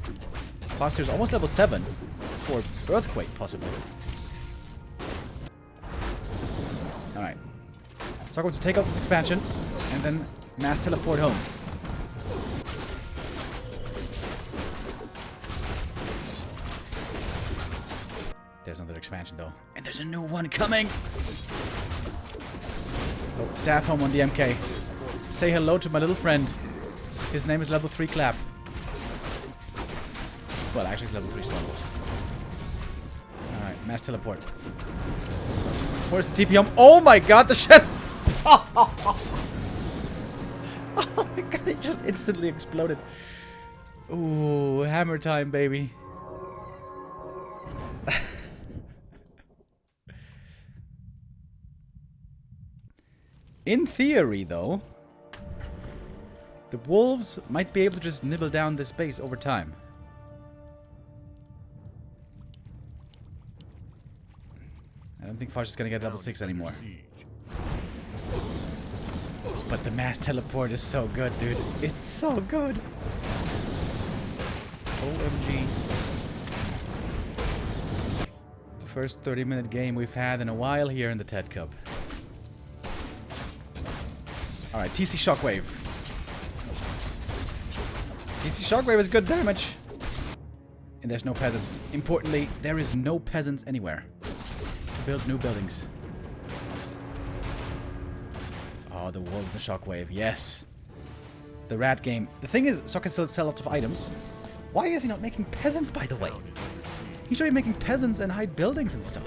CORSAIR is almost level 7 for earthquake, possibly. Alright. So I'm going to take out this expansion and then mass teleport home. There's another expansion, though. And there's a new one coming! Oh, staff home on the MK. Say hello to my little friend. His name is level 3 Clap. Well, actually it's level 3 Stormbolt. Alright, mass teleport. Force the TP home. Oh my god, the shit! Oh my god, it just instantly exploded. Ooh, hammer time, baby. In theory, though, the wolves might be able to just nibble down this base over time. I don't think Farsh is going to get level 6 anymore. But the mass teleport is so good, dude. It's so good. OMG. The first 30-minute game we've had in a while here in the TeD Cup. Alright, TC Shockwave. TC Shockwave is good damage. And there's no peasants. Importantly, there is no peasants anywhere to build new buildings. Oh, the wall of the Shockwave. Yes. The rat game. The thing is, Sok can still sell lots of items. Why is he not making peasants, by the way? He should be making peasants and hide buildings and stuff.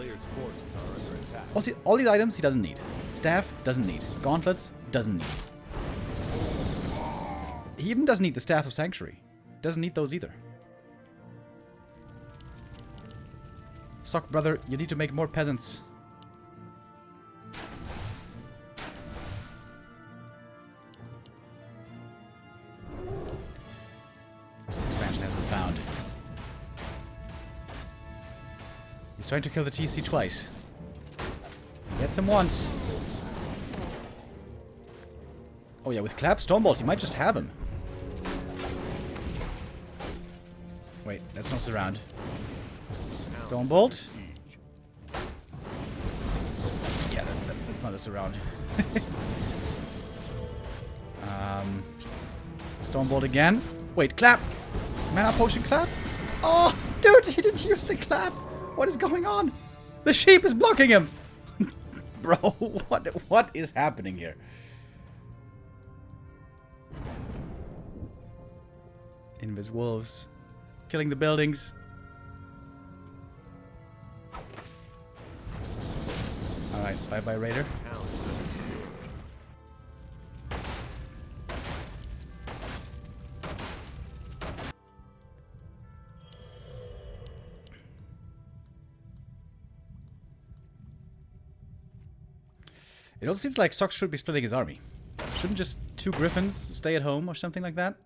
All these items he doesn't need. Staff doesn't need. Gauntlets doesn't need. He even doesn't need the Staff of Sanctuary. Doesn't need those either. Sok, brother, you need to make more peasants. This expansion has been found. He's trying to kill the TC twice. Gets him once. Oh yeah, with Clap Stormbolt, he might just have him. Wait, that's no surround. Stormbolt. Yeah, that's not a surround. Stormbolt again. Wait, Clap! Mana Potion Clap? Oh, dude, he didn't use the Clap! What is going on? The sheep is blocking him! Bro, what is happening here? Invis wolves. Killing the buildings. Alright, bye-bye, Raider. It also seems like Sok should be splitting his army. Shouldn't just 2 Griffins stay at home or something like that?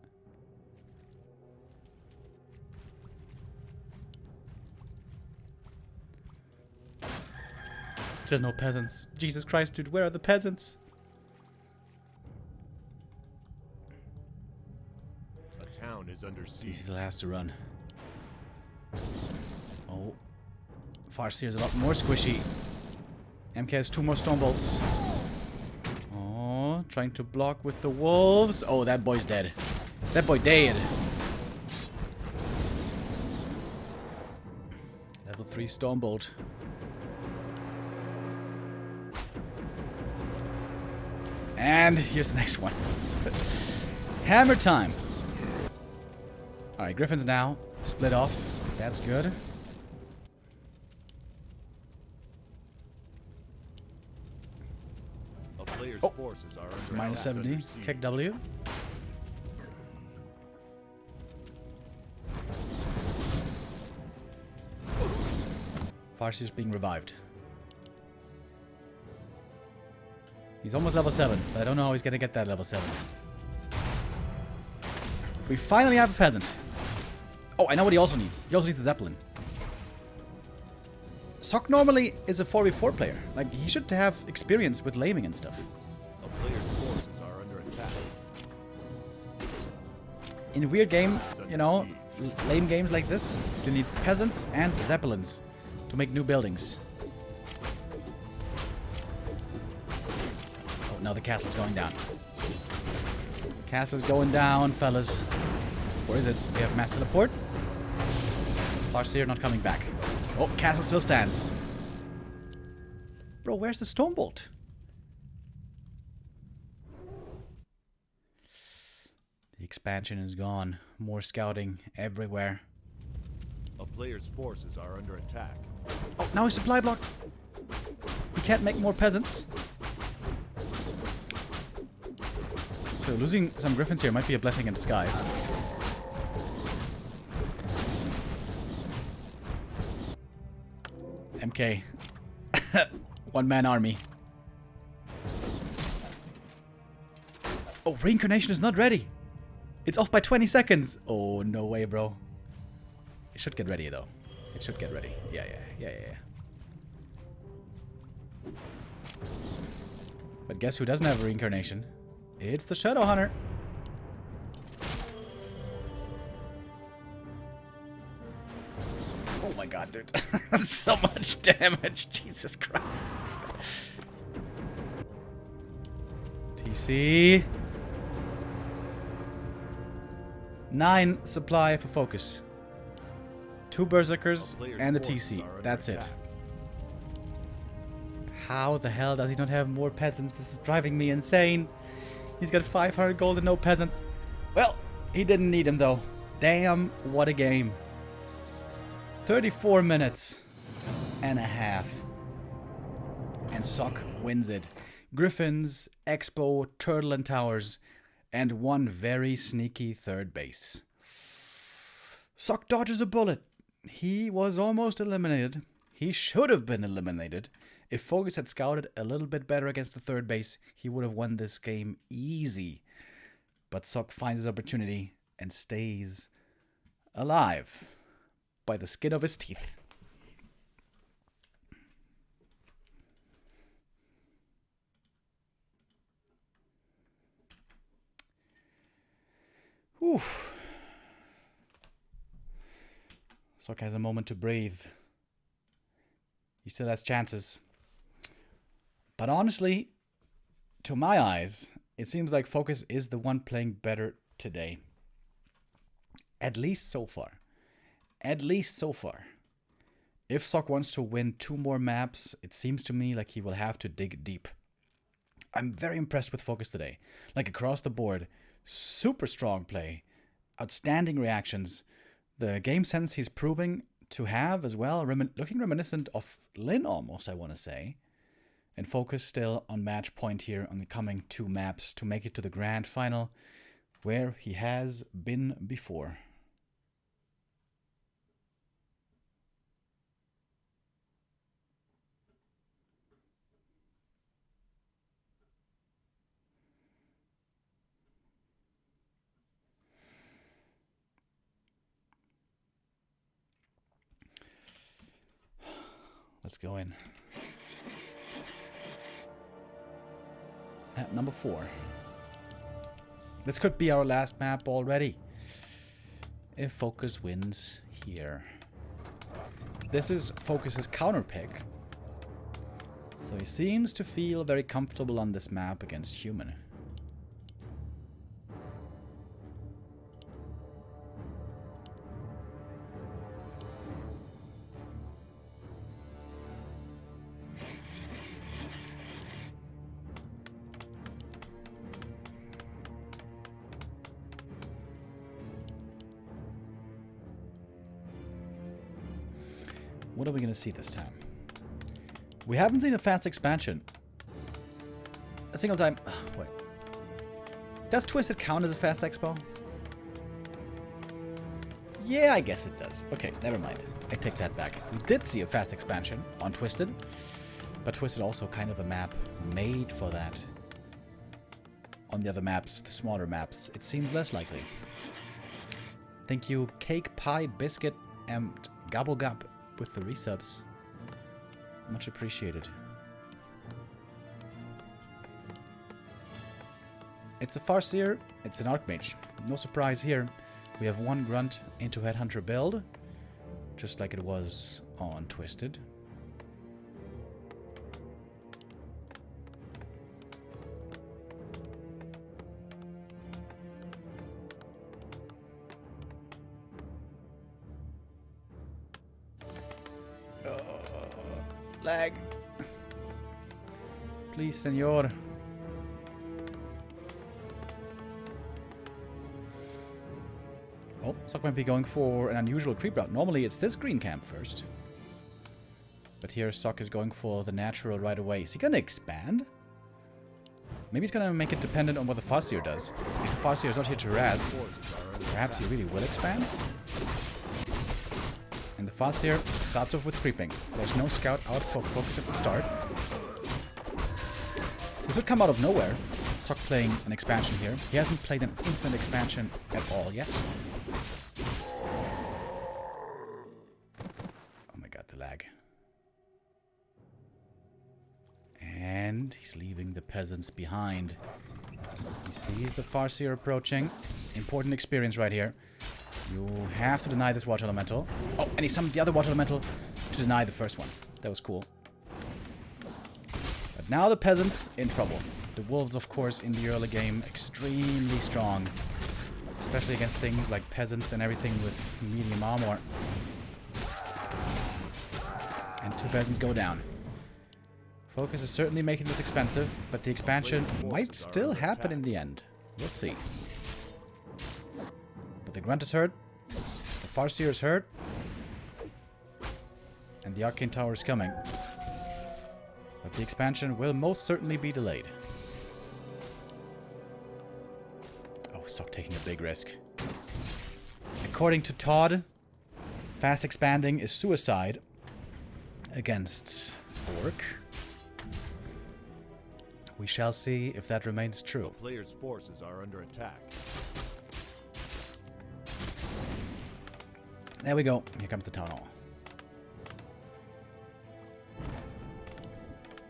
Still no peasants. Jesus Christ, dude, where are the peasants? A town is under siege. This is the last to run. Oh. Farseer is a lot more squishy. MK has 2 more Stormbolts. Oh, trying to block with the wolves. Oh, that boy's dead. That boy dead. Level 3 Stormbolt. And here's the next one. Hammer time. Alright, Griffins now. Split off. That's good. A player's forces are under Minus 70. Kick W. Farseer's being revived. He's almost level 7, but I don't know how he's gonna get that level 7. We finally have a peasant. Oh, I know what he also needs. He also needs a Zeppelin. Sock normally is a 4v4 player. Like, he should have experience with laming and stuff. A player's forces are under attack. In a weird game, you know, lame games like this, you need peasants and zeppelins to make new buildings. Oh, now the castle's going down. Castle's going down, fellas. Where is it? We have mass teleport. CORSAIR not coming back. Oh, castle still stands. Bro, where's the stone bolt? The expansion is gone. More scouting everywhere. A player's forces are under attack. Oh, now he's supply blocked. He can't make more peasants. So losing some griffins here might be a blessing in disguise. MK. One-man army. Oh, reincarnation is not ready. It's off by 20 seconds. Oh, no way, bro. It should get ready, though. It should get ready. Yeah. But guess who doesn't have a reincarnation? It's the Shadow Hunter. Oh my god, dude. So much damage. Jesus Christ. TC. 9 supply for FoCuS. 2 Berserkers and the TC. That's it. How the hell does he not have more peasants? This is driving me insane. He's got 500 gold and no peasants. Well, he didn't need him though. Damn, what a game. 34 minutes and a half. And Sock wins it. Griffins, Expo, Turtle and Towers, and one very sneaky third base. Sock dodges a bullet. He was almost eliminated. He should have been eliminated. If FoCuS had scouted a little bit better against the third base, he would have won this game easy. But Sock finds his opportunity and stays alive by the skin of his teeth. Whew. Sock has a moment to breathe. He still has chances. But honestly, to my eyes, it seems like FoCuS is the one playing better today. At least so far. At least so far. If Sock wants to win 2 more maps, it seems to me like he will have to dig deep. I'm very impressed with FoCuS today. Like across the board, super strong play, outstanding reactions, the game sense he's proving to have as well, looking reminiscent of Lin almost, I want to say. And FoCuS still on match point here on the coming 2 maps to make it to the grand final, where he has been before. Let's go in. Map number 4. This could be our last map already. If FoCuS wins here. This is FoCuS's counter pick. So he seems to feel very comfortable on this map against human. What are we going to see this time? We haven't seen a fast expansion. A single time. Wait. Does Twisted count as a fast expo? Yeah, I guess it does. Okay, never mind. I take that back. We did see a fast expansion on Twisted. But Twisted also kind of a map made for that. On the other maps, the smaller maps, it seems less likely. Thank you, Cake, Pie, Biscuit, and Gobble Gub with the resubs. Much appreciated. It's a Farseer, it's an Archmage. No surprise here. We have one Grunt into Headhunter build, just like it was on Twisted. Lag. Please, senor. Oh, Sock might be going for an unusual creep route. Normally it's this green camp first. But here Sock is going for the natural right away. Is he gonna expand? Maybe he's gonna make it dependent on what the Farseer does. If the Farseer is not here to harass, perhaps he really will expand? And the Farseer starts off with creeping. There's no scout out for FoCuS at the start. This would come out of nowhere. Sock playing an expansion here. He hasn't played an instant expansion at all yet. Oh my god, the lag. And he's leaving the peasants behind. He sees the Farseer approaching. Important experience right here. You have to deny this Water Elemental. Oh, and he summoned the other Water Elemental to deny the first one. That was cool. But now the peasants in trouble. The wolves, of course, in the early game, extremely strong. Especially against things like peasants and everything with medium armor. And 2 peasants go down. FoCuS is certainly making this expensive, but the expansion might still happen in the end. We'll see. But the Grunt is hurt, the Farseer is hurt, and the Arcane Tower is coming. But the expansion will most certainly be delayed. Oh, Sock taking a big risk. According to TeD, fast expanding is suicide against ORC. We shall see if that remains true. The player's forces are under attack. There we go. Here comes the Town Hall.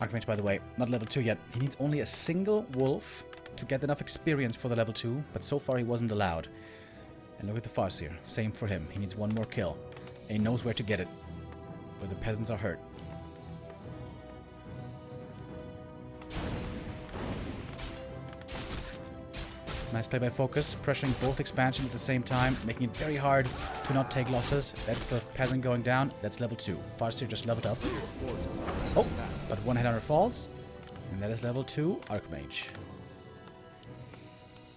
Archmage, by the way, not level 2 yet. He needs only a single wolf to get enough experience for the level 2, but so far he wasn't allowed. And look at the Farseer. Same for him. He needs one more kill. And he knows where to get it. Where the peasants are hurt. Nice play by FoCuS, pressuring both expansions at the same time, making it very hard to not take losses. That's the peasant going down. That's level 2. Farseer just leveled up. Oh, but one headhunter falls. And that is level 2, Archmage.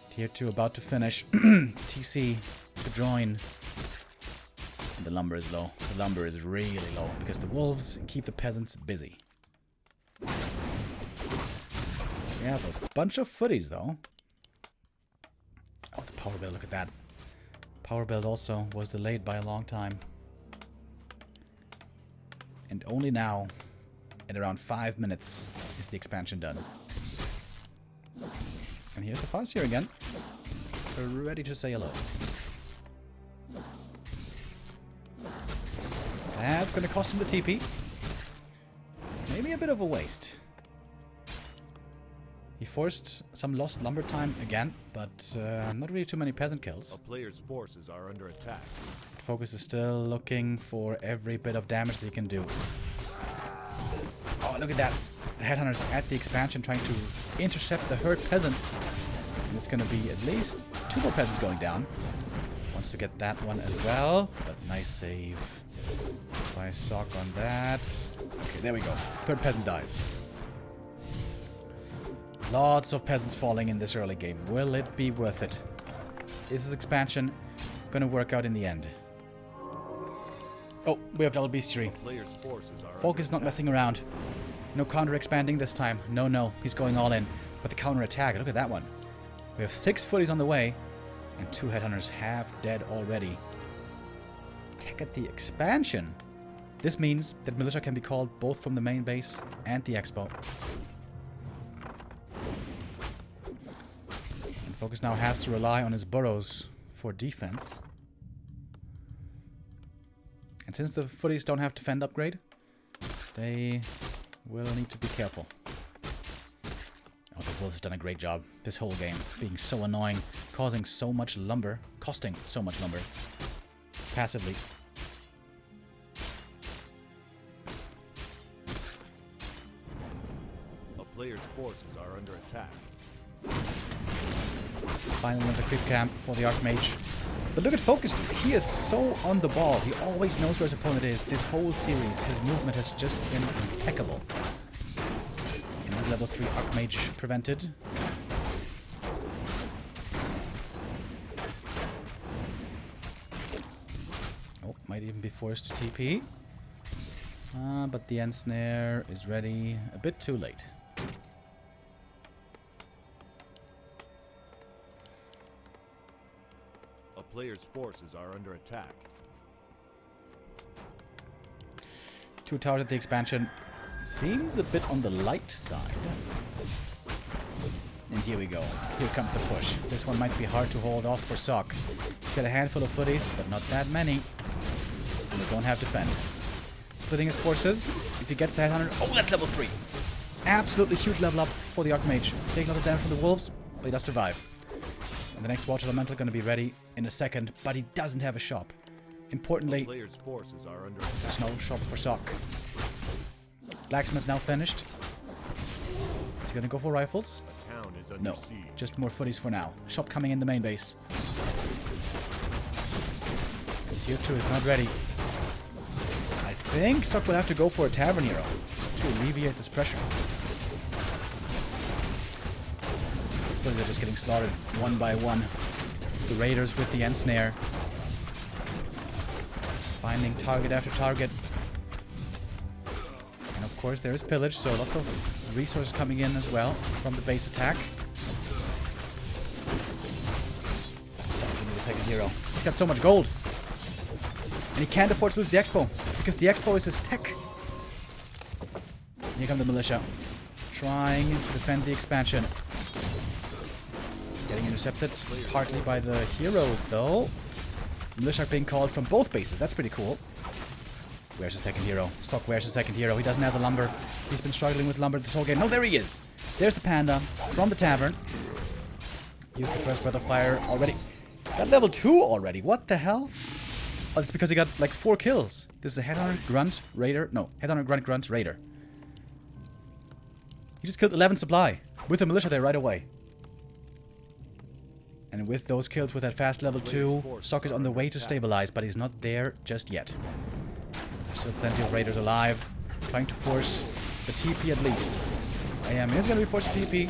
Tier 2 about to finish. TC to join. And the lumber is low. The lumber is really low because the wolves keep the peasants busy. We have a bunch of footies though. Oh, the power build, look at that. Power build also was delayed by a long time. And only now, in around 5 minutes, is the expansion done. And here's the Farseer again. We're ready to say hello. That's going to cost him the TP. Maybe a bit of a waste. He forced some lost lumber time again, but not really too many peasant kills. A player's forces are under attack. FoCuS is still looking for every bit of damage that he can do. Oh, look at that. The headhunters at the expansion trying to intercept the hurt peasants. And it's going to be at least 2 more peasants going down. Wants to get that one as well, but nice save by Sock on that. Okay, there we go. 3rd peasant dies. Lots of peasants falling in this early game. Will it be worth it? Is this expansion gonna work out in the end? Oh, we have WC3. FoCuS not messing around. No counter expanding this time. No, he's going all in. But the counter attack, look at that one. We have 6 footies on the way, and 2 headhunters half dead already. Attack at the expansion. This means that militia can be called both from the main base and the expo. FoCuS now has to rely on his burrows for defense. And since the footies don't have defend upgrade, They will need to be careful. Oh, the Wolves have done a great job this whole game. Being so annoying. Causing so much lumber. Costing so much lumber. Passively. A player's forces are under attack. Finally another creep camp for the Archmage. But look at FoCuS. He is so on the ball. He always knows where his opponent is. This whole series, his movement has just been impeccable. And his level 3 Archmage prevented. Oh, might even be forced to TP. But the end snare is ready a bit too late. A player's forces are under attack. 2 towers at the expansion. Seems a bit on the light side. And here we go. Here comes the push. This one might be hard to hold off for Sock. He's got a handful of footies, but not that many. And they don't have defend. Splitting his forces. If he gets to 100... Oh, that's level 3. Absolutely huge level up for the Archmage. Taking a lot of damage from the Wolves, but he does survive. And the next Watch Elemental going to be ready in a second, but he doesn't have a shop. Importantly, Player's forces are under there's no shop for Sock. Blacksmith now finished. Is he going to go for rifles? A town is under No, siege. just more footies for now. Shop coming in the main base. Tier 2 is not ready. I think Sock will have to go for a Tavern Hero to alleviate this pressure. Footies are just getting slaughtered one by one. The Raiders with the end snare. Finding target after target. And of course there is pillage, so lots of resources coming in as well from the base attack. So we need a second hero. He's got so much gold. And he can't afford to lose the Expo, because the Expo is his tech. Here come the militia. Trying to defend the expansion. Getting intercepted partly by the heroes though. Militia being called from both bases. That's pretty cool. Where's the second hero? Sock, where's the second hero? He doesn't have the lumber. He's been struggling with lumber this whole game. No, there he is. There's the panda from the tavern. Used the first breath of fire already. Got level 2 already. What the hell? Oh, it's because he got like 4 kills. This is a headhunter, grunt, raider. No, headhunter, grunt, grunt, raider. He just killed 11 supply with the militia there right away. And with those kills with that fast level 2, Sock is on the way to stabilize, but he's not there just yet. There's still plenty of raiders alive, trying to force the TP at least. AM is going to be forced to TP.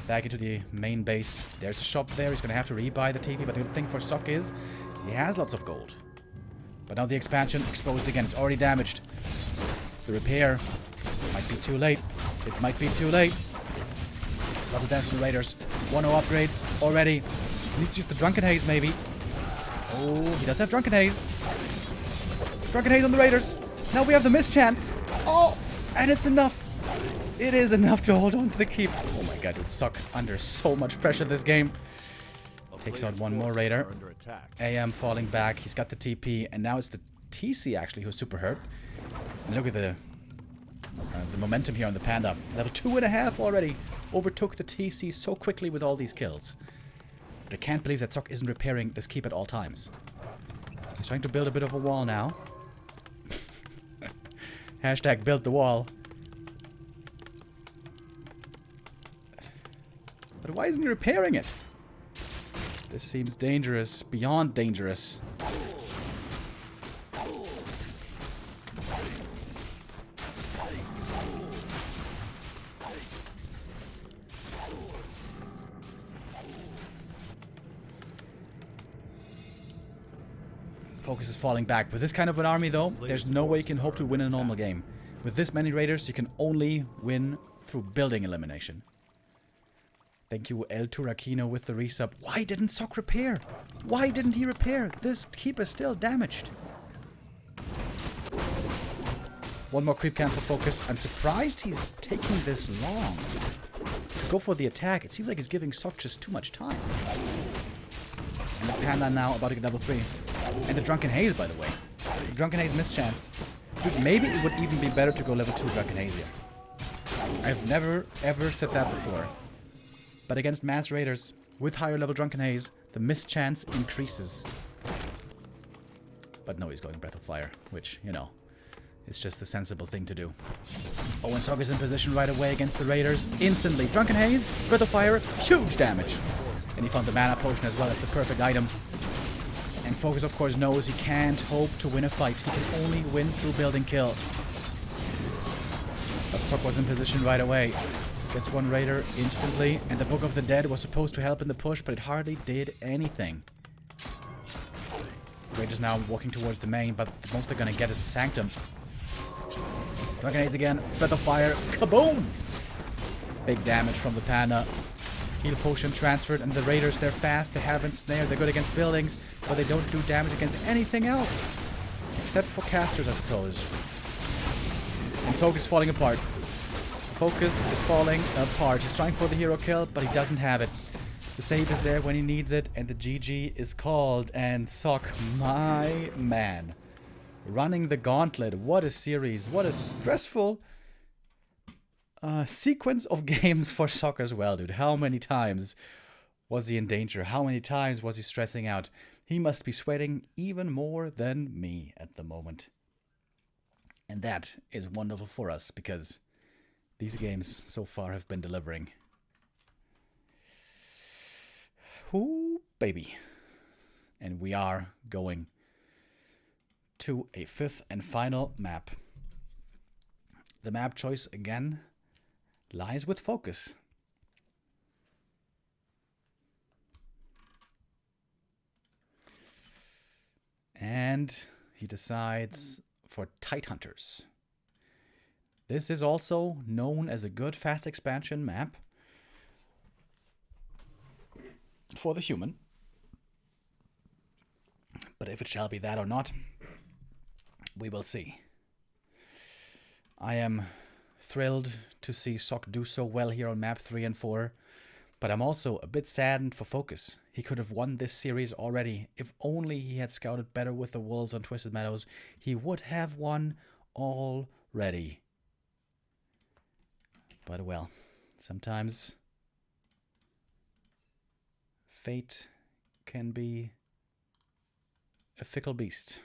Back into the main base. There's a shop there. He's going to have to rebuy the TP, but the good thing for Sock is he has lots of gold. But now the expansion exposed again. It's already damaged. The repair might be too late. It might be too late. Lots of damage from the raiders. 1-0 upgrades already. Needs to use the Drunken Haze maybe. Oh, he does have Drunken Haze. Drunken Haze on the raiders. Now we have the mischance. Oh, and it's enough. It is enough to hold on to the keep. Oh my god, dude, Sock under so much pressure this game. Takes out one more raider. AM falling back. He's got the TP, and now it's the TC actually who's super hurt. And look at the momentum here on the panda. Level 2.5 already. Overtook the TC so quickly with all these kills. But I can't believe that Sock isn't repairing this keep at all times. He's trying to build a bit of a wall now. Hashtag build the wall. But why isn't he repairing it? This seems dangerous. Beyond dangerous. FoCuS is falling back. With this kind of an army though, there's no way you can hope to win a normal game. With this many raiders, you can only win through building elimination. Thank you, El Turakino, with the resub. Why didn't Sock repair? Why didn't he repair? This keep is still damaged. One more creep camp for FoCuS. I'm surprised he's taking this long to go for the attack. It seems like he's giving Sock just too much time. And the panda now about to get level 3. And the Drunken Haze, by the way. The Drunken Haze mischance. Dude, maybe it would even be better to go level 2 Dragon Haze here. I've never, ever said that before. But against Mass Raiders, with higher level Drunken Haze, the mischance increases. But no, he's going Breath of Fire, which, you know, is just the sensible thing to do. Oh, and Sog is in position right away against the Raiders. Instantly. Drunken Haze, Breath of Fire, huge damage. And he found the mana potion as well. It's the perfect item. And FoCuS, of course, knows he can't hope to win a fight. He can only win through building kill. But Sog was in position right away. Gets one Raider instantly. And the Book of the Dead was supposed to help in the push, but it hardly did anything. Raiders now walking towards the main, but the most they're gonna get is Sanctum. Drunken Haze again. Breath of Fire. Kaboom! Big damage from the Panda. Heal potion transferred, and the Raiders, they're fast, they have ensnared, they're good against buildings, but they don't do damage against anything else. Except for casters, I suppose. And FoCuS falling apart. FoCuS is falling apart. He's trying for the hero kill, but he doesn't have it. The save is there when he needs it, and the GG is called. And Sok, my man. Running the gauntlet. What a series. What a stressful sequence of games for Sok as well, dude. How many times was he in danger? How many times was he stressing out? He must be sweating even more than me at the moment. And that is wonderful for us, because these games so far have been delivering. Ooh, baby. And we are going to a 5th and final map. The map choice, again, lies with FoCuS. And he decides for Tidehunters. This is also known as a good fast expansion map for the human. But if it shall be that or not, we will see. I am thrilled to see Sok do so well here on map 3 and 4, but I'm also a bit saddened for FoCuS. He could have won this series already. If only he had scouted better with the wolves on Twisted Meadows, he would have won already. But well, sometimes fate can be a fickle beast.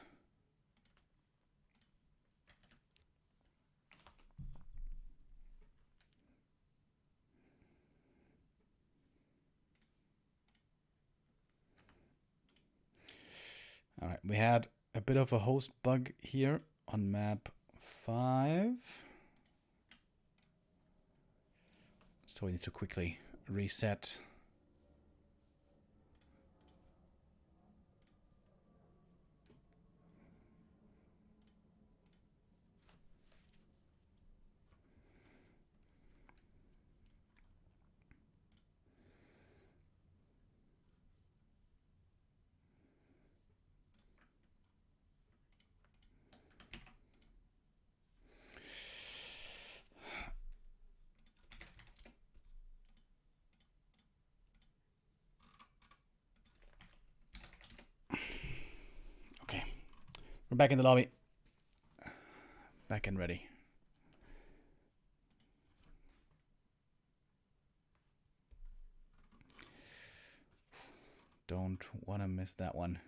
Alright, we had a bit of a host bug here on map 5. So we need to quickly reset. We're back in the lobby. Back and ready. Don't want to miss that one.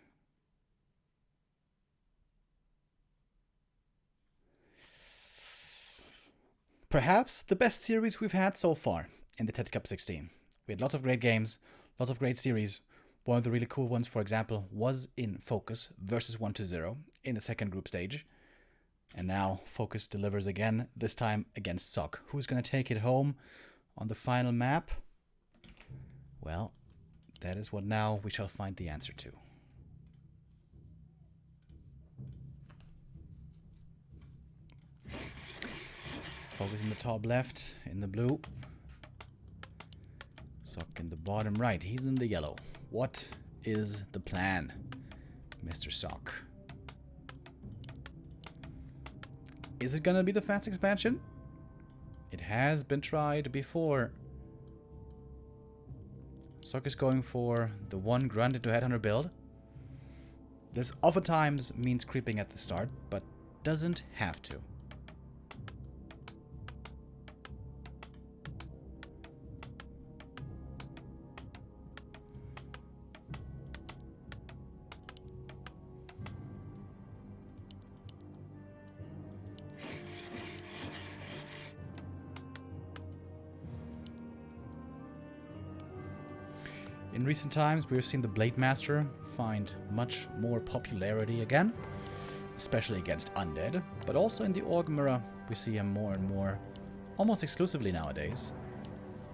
Perhaps the best series we've had so far in the TeD Cup 16. We had lots of great games, lots of great series. One of the really cool ones, for example, was in FoCuS versus 1-0 in the second group stage. And now FoCuS delivers again, this time against Sok. Who's going to take it home on the final map? Well, that is what now we shall find the answer to. FoCuS in the top left, in the blue. Sok in the bottom right, he's in the yellow. What is the plan, Mr. Sok? Is it gonna be the fast expansion? It has been tried before. Sok is going for the one grunt into Headhunter build. This oftentimes means creeping at the start, but doesn't have to. In recent times, we've seen the Blade Master find much more popularity again, especially against undead, but also in the Orc Mirror, we see him more and more, almost exclusively nowadays.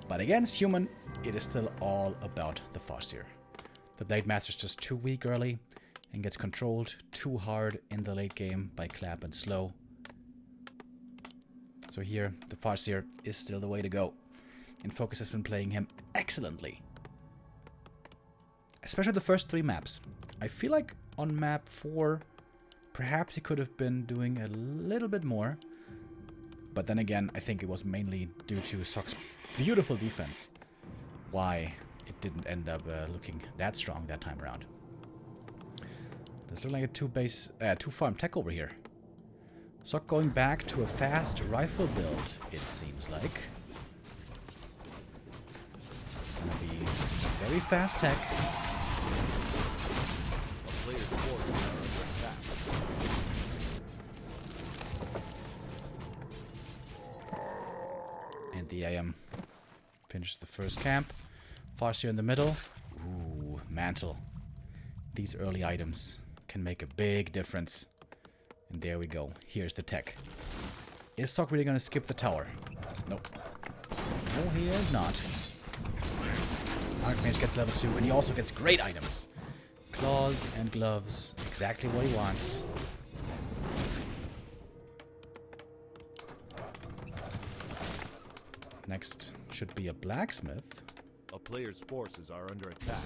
But against human, it is still all about the Farseer. The Blade Master is just too weak early and gets controlled too hard in the late game by Clap and Slow. So here, the Farseer is still the way to go, and FoCuS has been playing him excellently. Especially the first 3 maps. I feel like on map 4, perhaps he could have been doing a little bit more. But then again, I think it was mainly due to Sock's beautiful defense why it didn't end up looking that strong that time around. Does look like a 2-farm tech over here. Sock going back to a fast rifle build, it seems like. It's gonna be very fast tech. And the AM finishes the first camp. Farseer in the middle. Ooh, mantle. These early items can make a big difference. And there we go. Here's the tech. Is Sock really going to skip the tower? Nope. No, he is not. Archmage gets level 2, and he also gets great items. Claws and gloves. Exactly what he wants. Next should be a blacksmith. A player's forces are under attack.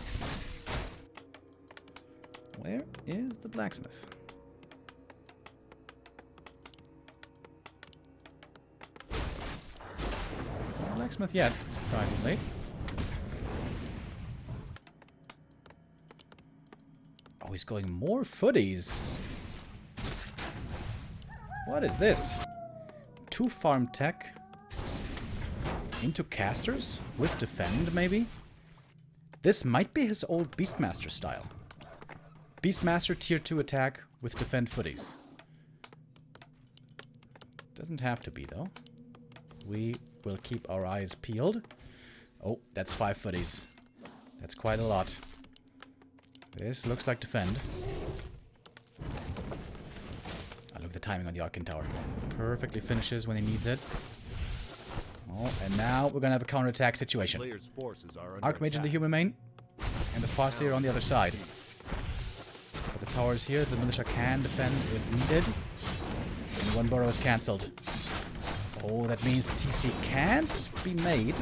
Where is the blacksmith? No blacksmith yet, surprisingly. Oh, he's going more footies. What is this? 2 farm tech. Into casters? With defend, maybe? This might be his old Beastmaster style. Beastmaster tier 2 attack with defend footies. Doesn't have to be, though. We will keep our eyes peeled. Oh, that's 5 footies. That's quite a lot. This looks like defend. Oh, look at the timing on the Arcane Tower. Perfectly finishes when he needs it. Oh, and now we're gonna have a counterattack situation. Archmage in the human main, and the Farseer on the other side. But the tower is here, the militia can defend if needed. And 1 burrow is cancelled. Oh, that means the TC can't be made.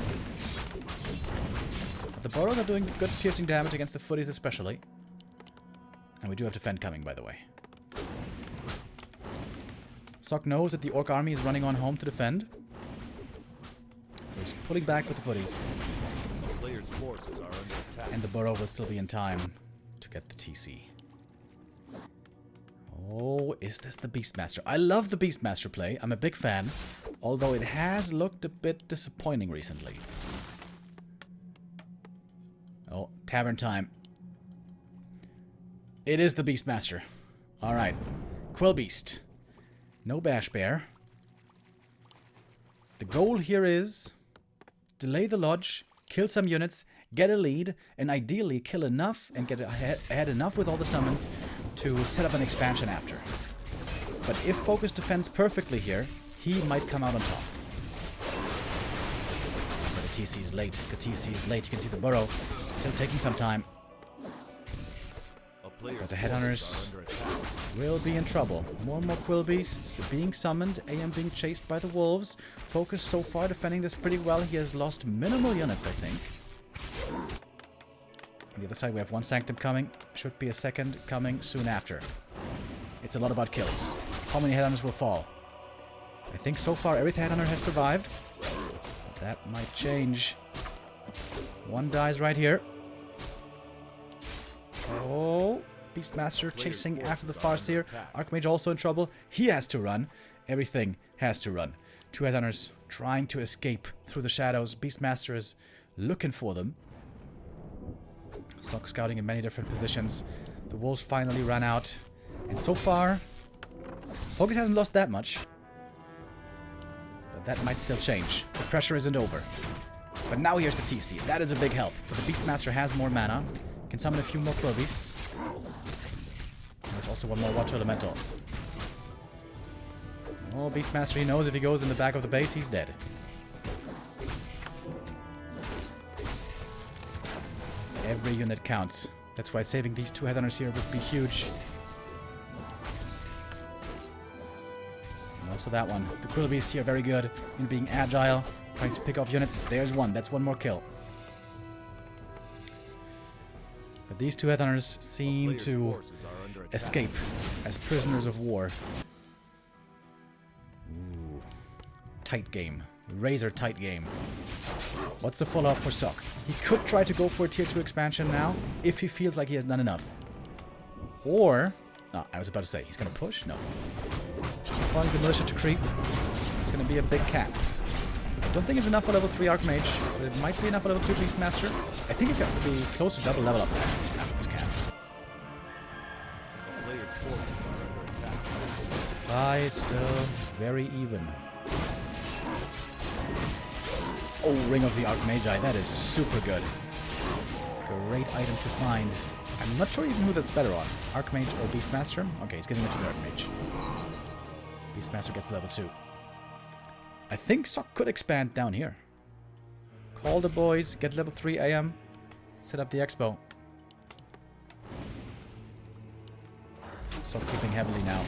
But the burrows are doing good piercing damage against the footies especially. And we do have defend coming, by the way. Sock knows that the Orc army is running on home to defend. So he's pulling back with the footies. The player's forces are under attack. And the burrow will still be in time to get the TC. Oh, is this the Beastmaster? I love the Beastmaster play. I'm a big fan. Although it has looked a bit disappointing recently. Oh, tavern time. It is the Beastmaster. Alright. Quillbeast. No Bash Bear. The goal here is delay the lodge, kill some units, get a lead, and ideally kill enough and get ahead enough with all the summons to set up an expansion after. But if FoCuS defends perfectly here, he might come out on top. But the TC is late. The TC is late. You can see the burrow still taking some time. But the Headhunters will be in trouble. More and more Quillbeasts being summoned. AM being chased by the wolves. FoCuS so far defending this pretty well. He has lost minimal units, I think. On the other side, we have 1 Sanctum coming. Should be a second coming soon after. It's a lot about kills. How many Headhunters will fall? I think so far every Headhunter has survived. But that might change. 1 dies right here. Oh, Beastmaster chasing after the Farseer. Archmage also in trouble. He has to run. Everything has to run. Two Headhunters trying to escape through the shadows. Beastmaster is looking for them. Sock scouting in many different positions. The wolves finally ran out. And so far, FoCuS hasn't lost that much. But that might still change. The pressure isn't over. But now here's the TC. That is a big help. For the Beastmaster has more mana. Can summon a few more Quill Beasts. And there's also one more Water Elemental. Oh, Beastmaster, he knows if he goes in the back of the base, he's dead. Every unit counts. That's why saving these two Headhunters here would be huge. And also that one. The Quill Beasts here very good in being agile, trying to pick off units. There's one. That's one more kill. But these two Headhunters seem to escape as prisoners of war. Ooh. Tight game. Razor tight game. What's the follow-up for Sock? He could try to go for a tier 2 expansion now, if he feels like he has done enough. Or... No, I was about to say, he's going to push? No. He's calling the militia to creep. It's going to be a big cap. I don't think it's enough for level 3 Archmage, but it might be enough for level 2 Beastmaster. I think he's going to be close to double level up after this cap. Supply is still very even. Oh, Ring of the Archmagi, that is super good. Great item to find. I'm not sure even who that's better on. Archmage or Beastmaster? Okay, he's giving it to the Archmage. Beastmaster gets level 2. I think Sock could expand down here. Call the boys, get level 3 AM, set up the expo. Sock creeping heavily now.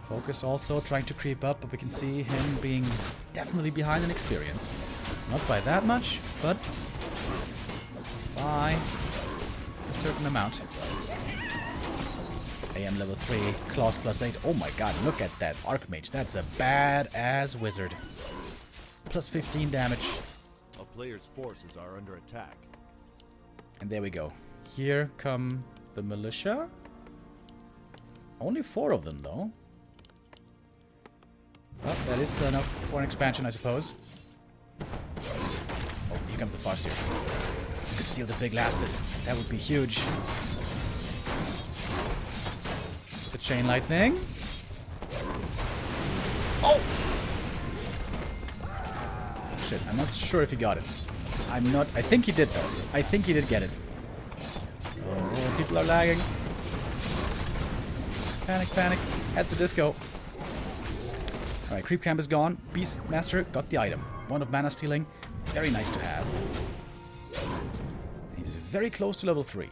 FoCuS also trying to creep up, but we can see him being definitely behind in experience. Not by that much, but by a certain amount. AM level 3, claws +8. Oh my god, look at that Archmage. That's a badass wizard. Plus 15 damage. A player's forces are under attack. And there we go. Here come the militia. Only 4 of them, though. Well, that is still enough for an expansion, I suppose. Oh, here comes the Farseer. You could steal the big lasted. That would be huge. The chain lightning. Oh! Shit, I'm not sure if he got it. I think he did, though. I think he did get it. Oh, people are lagging. Panic, panic. At the disco. Alright, Creep Camp is gone. Beastmaster got the item. One of mana stealing. Very nice to have. He's very close to level 3.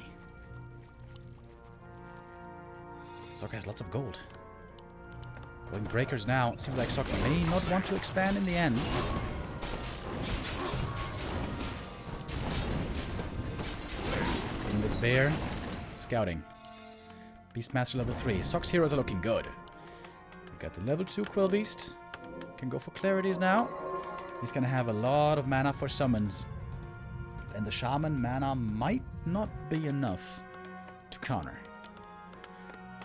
Sock has lots of gold. Going breakers now. Seems like Sock may not want to expand in the end. In this bear. Scouting. Beastmaster level 3. Sock's heroes are looking good. Got the level 2 Quill Beast. Can go for clarities now. He's gonna have a lot of mana for summons. And the Shaman mana might not be enough to counter.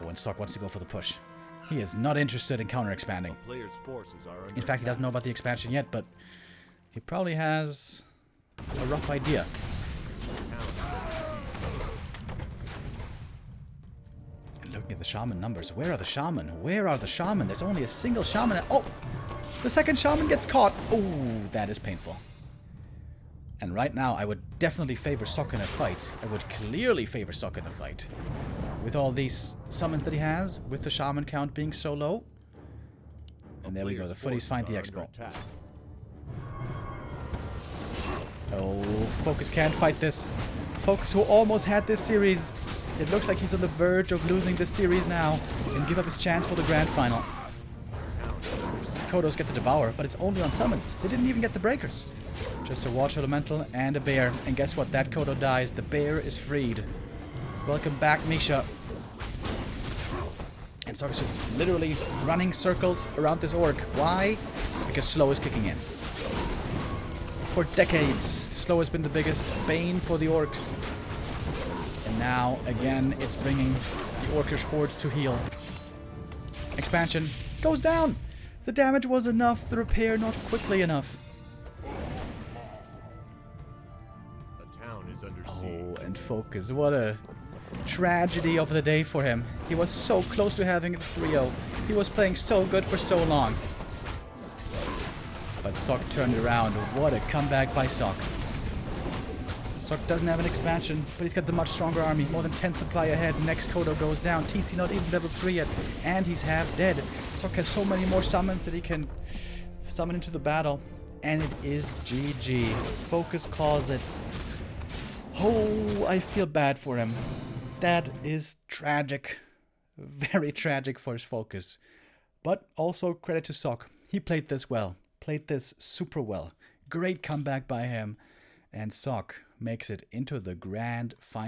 Oh, and Sock wants to go for the push. He is not interested in counter expanding. Player's forces are under in fact, he doesn't know about the expansion yet, but he probably has a rough idea. Looking at the shaman numbers. Where are the shaman? Where are the shaman? There's only a single shaman. Oh! The second shaman gets caught. Oh, that is painful. And right now, I would definitely favor Sock in a fight. I would clearly favor Sock in a fight. With all these summons that he has, with the shaman count being so low. And there we go. The footies find the expo. Oh, FoCuS can't fight this. FoCuS, who almost had this series. It looks like he's on the verge of losing this series now and give up his chance for the grand final. Kodos get the Devour, but it's only on summons. They didn't even get the breakers. Just a Water Elemental and a bear. And guess what? That Kodo dies. The bear is freed. Welcome back, Misha. And Sock is just literally running circles around this orc. Why? Because slow is kicking in. for decades. Slow has been the biggest bane for the orcs. And now, again, it's bringing the orcish horde to heal. Expansion goes down. The damage was enough, the repair not quickly enough. The town is under siege. Oh, and FoCuS, what a tragedy of the day for him. He was so close to having it 3-0. He was playing so good for so long. But Sok turned around. What a comeback by Sok. Sok doesn't have an expansion, but he's got the much stronger army. More than 10 supply ahead. Next Kodo goes down. TC not even level 3 yet. And he's half dead. Sok has so many more summons that he can summon into the battle. And it is GG. FoCuS calls it. Oh, I feel bad for him. That is tragic. Very tragic for his FoCuS. But also credit to Sok. He played this well. Played this super well. Great comeback by him. And Sok makes it into the grand final.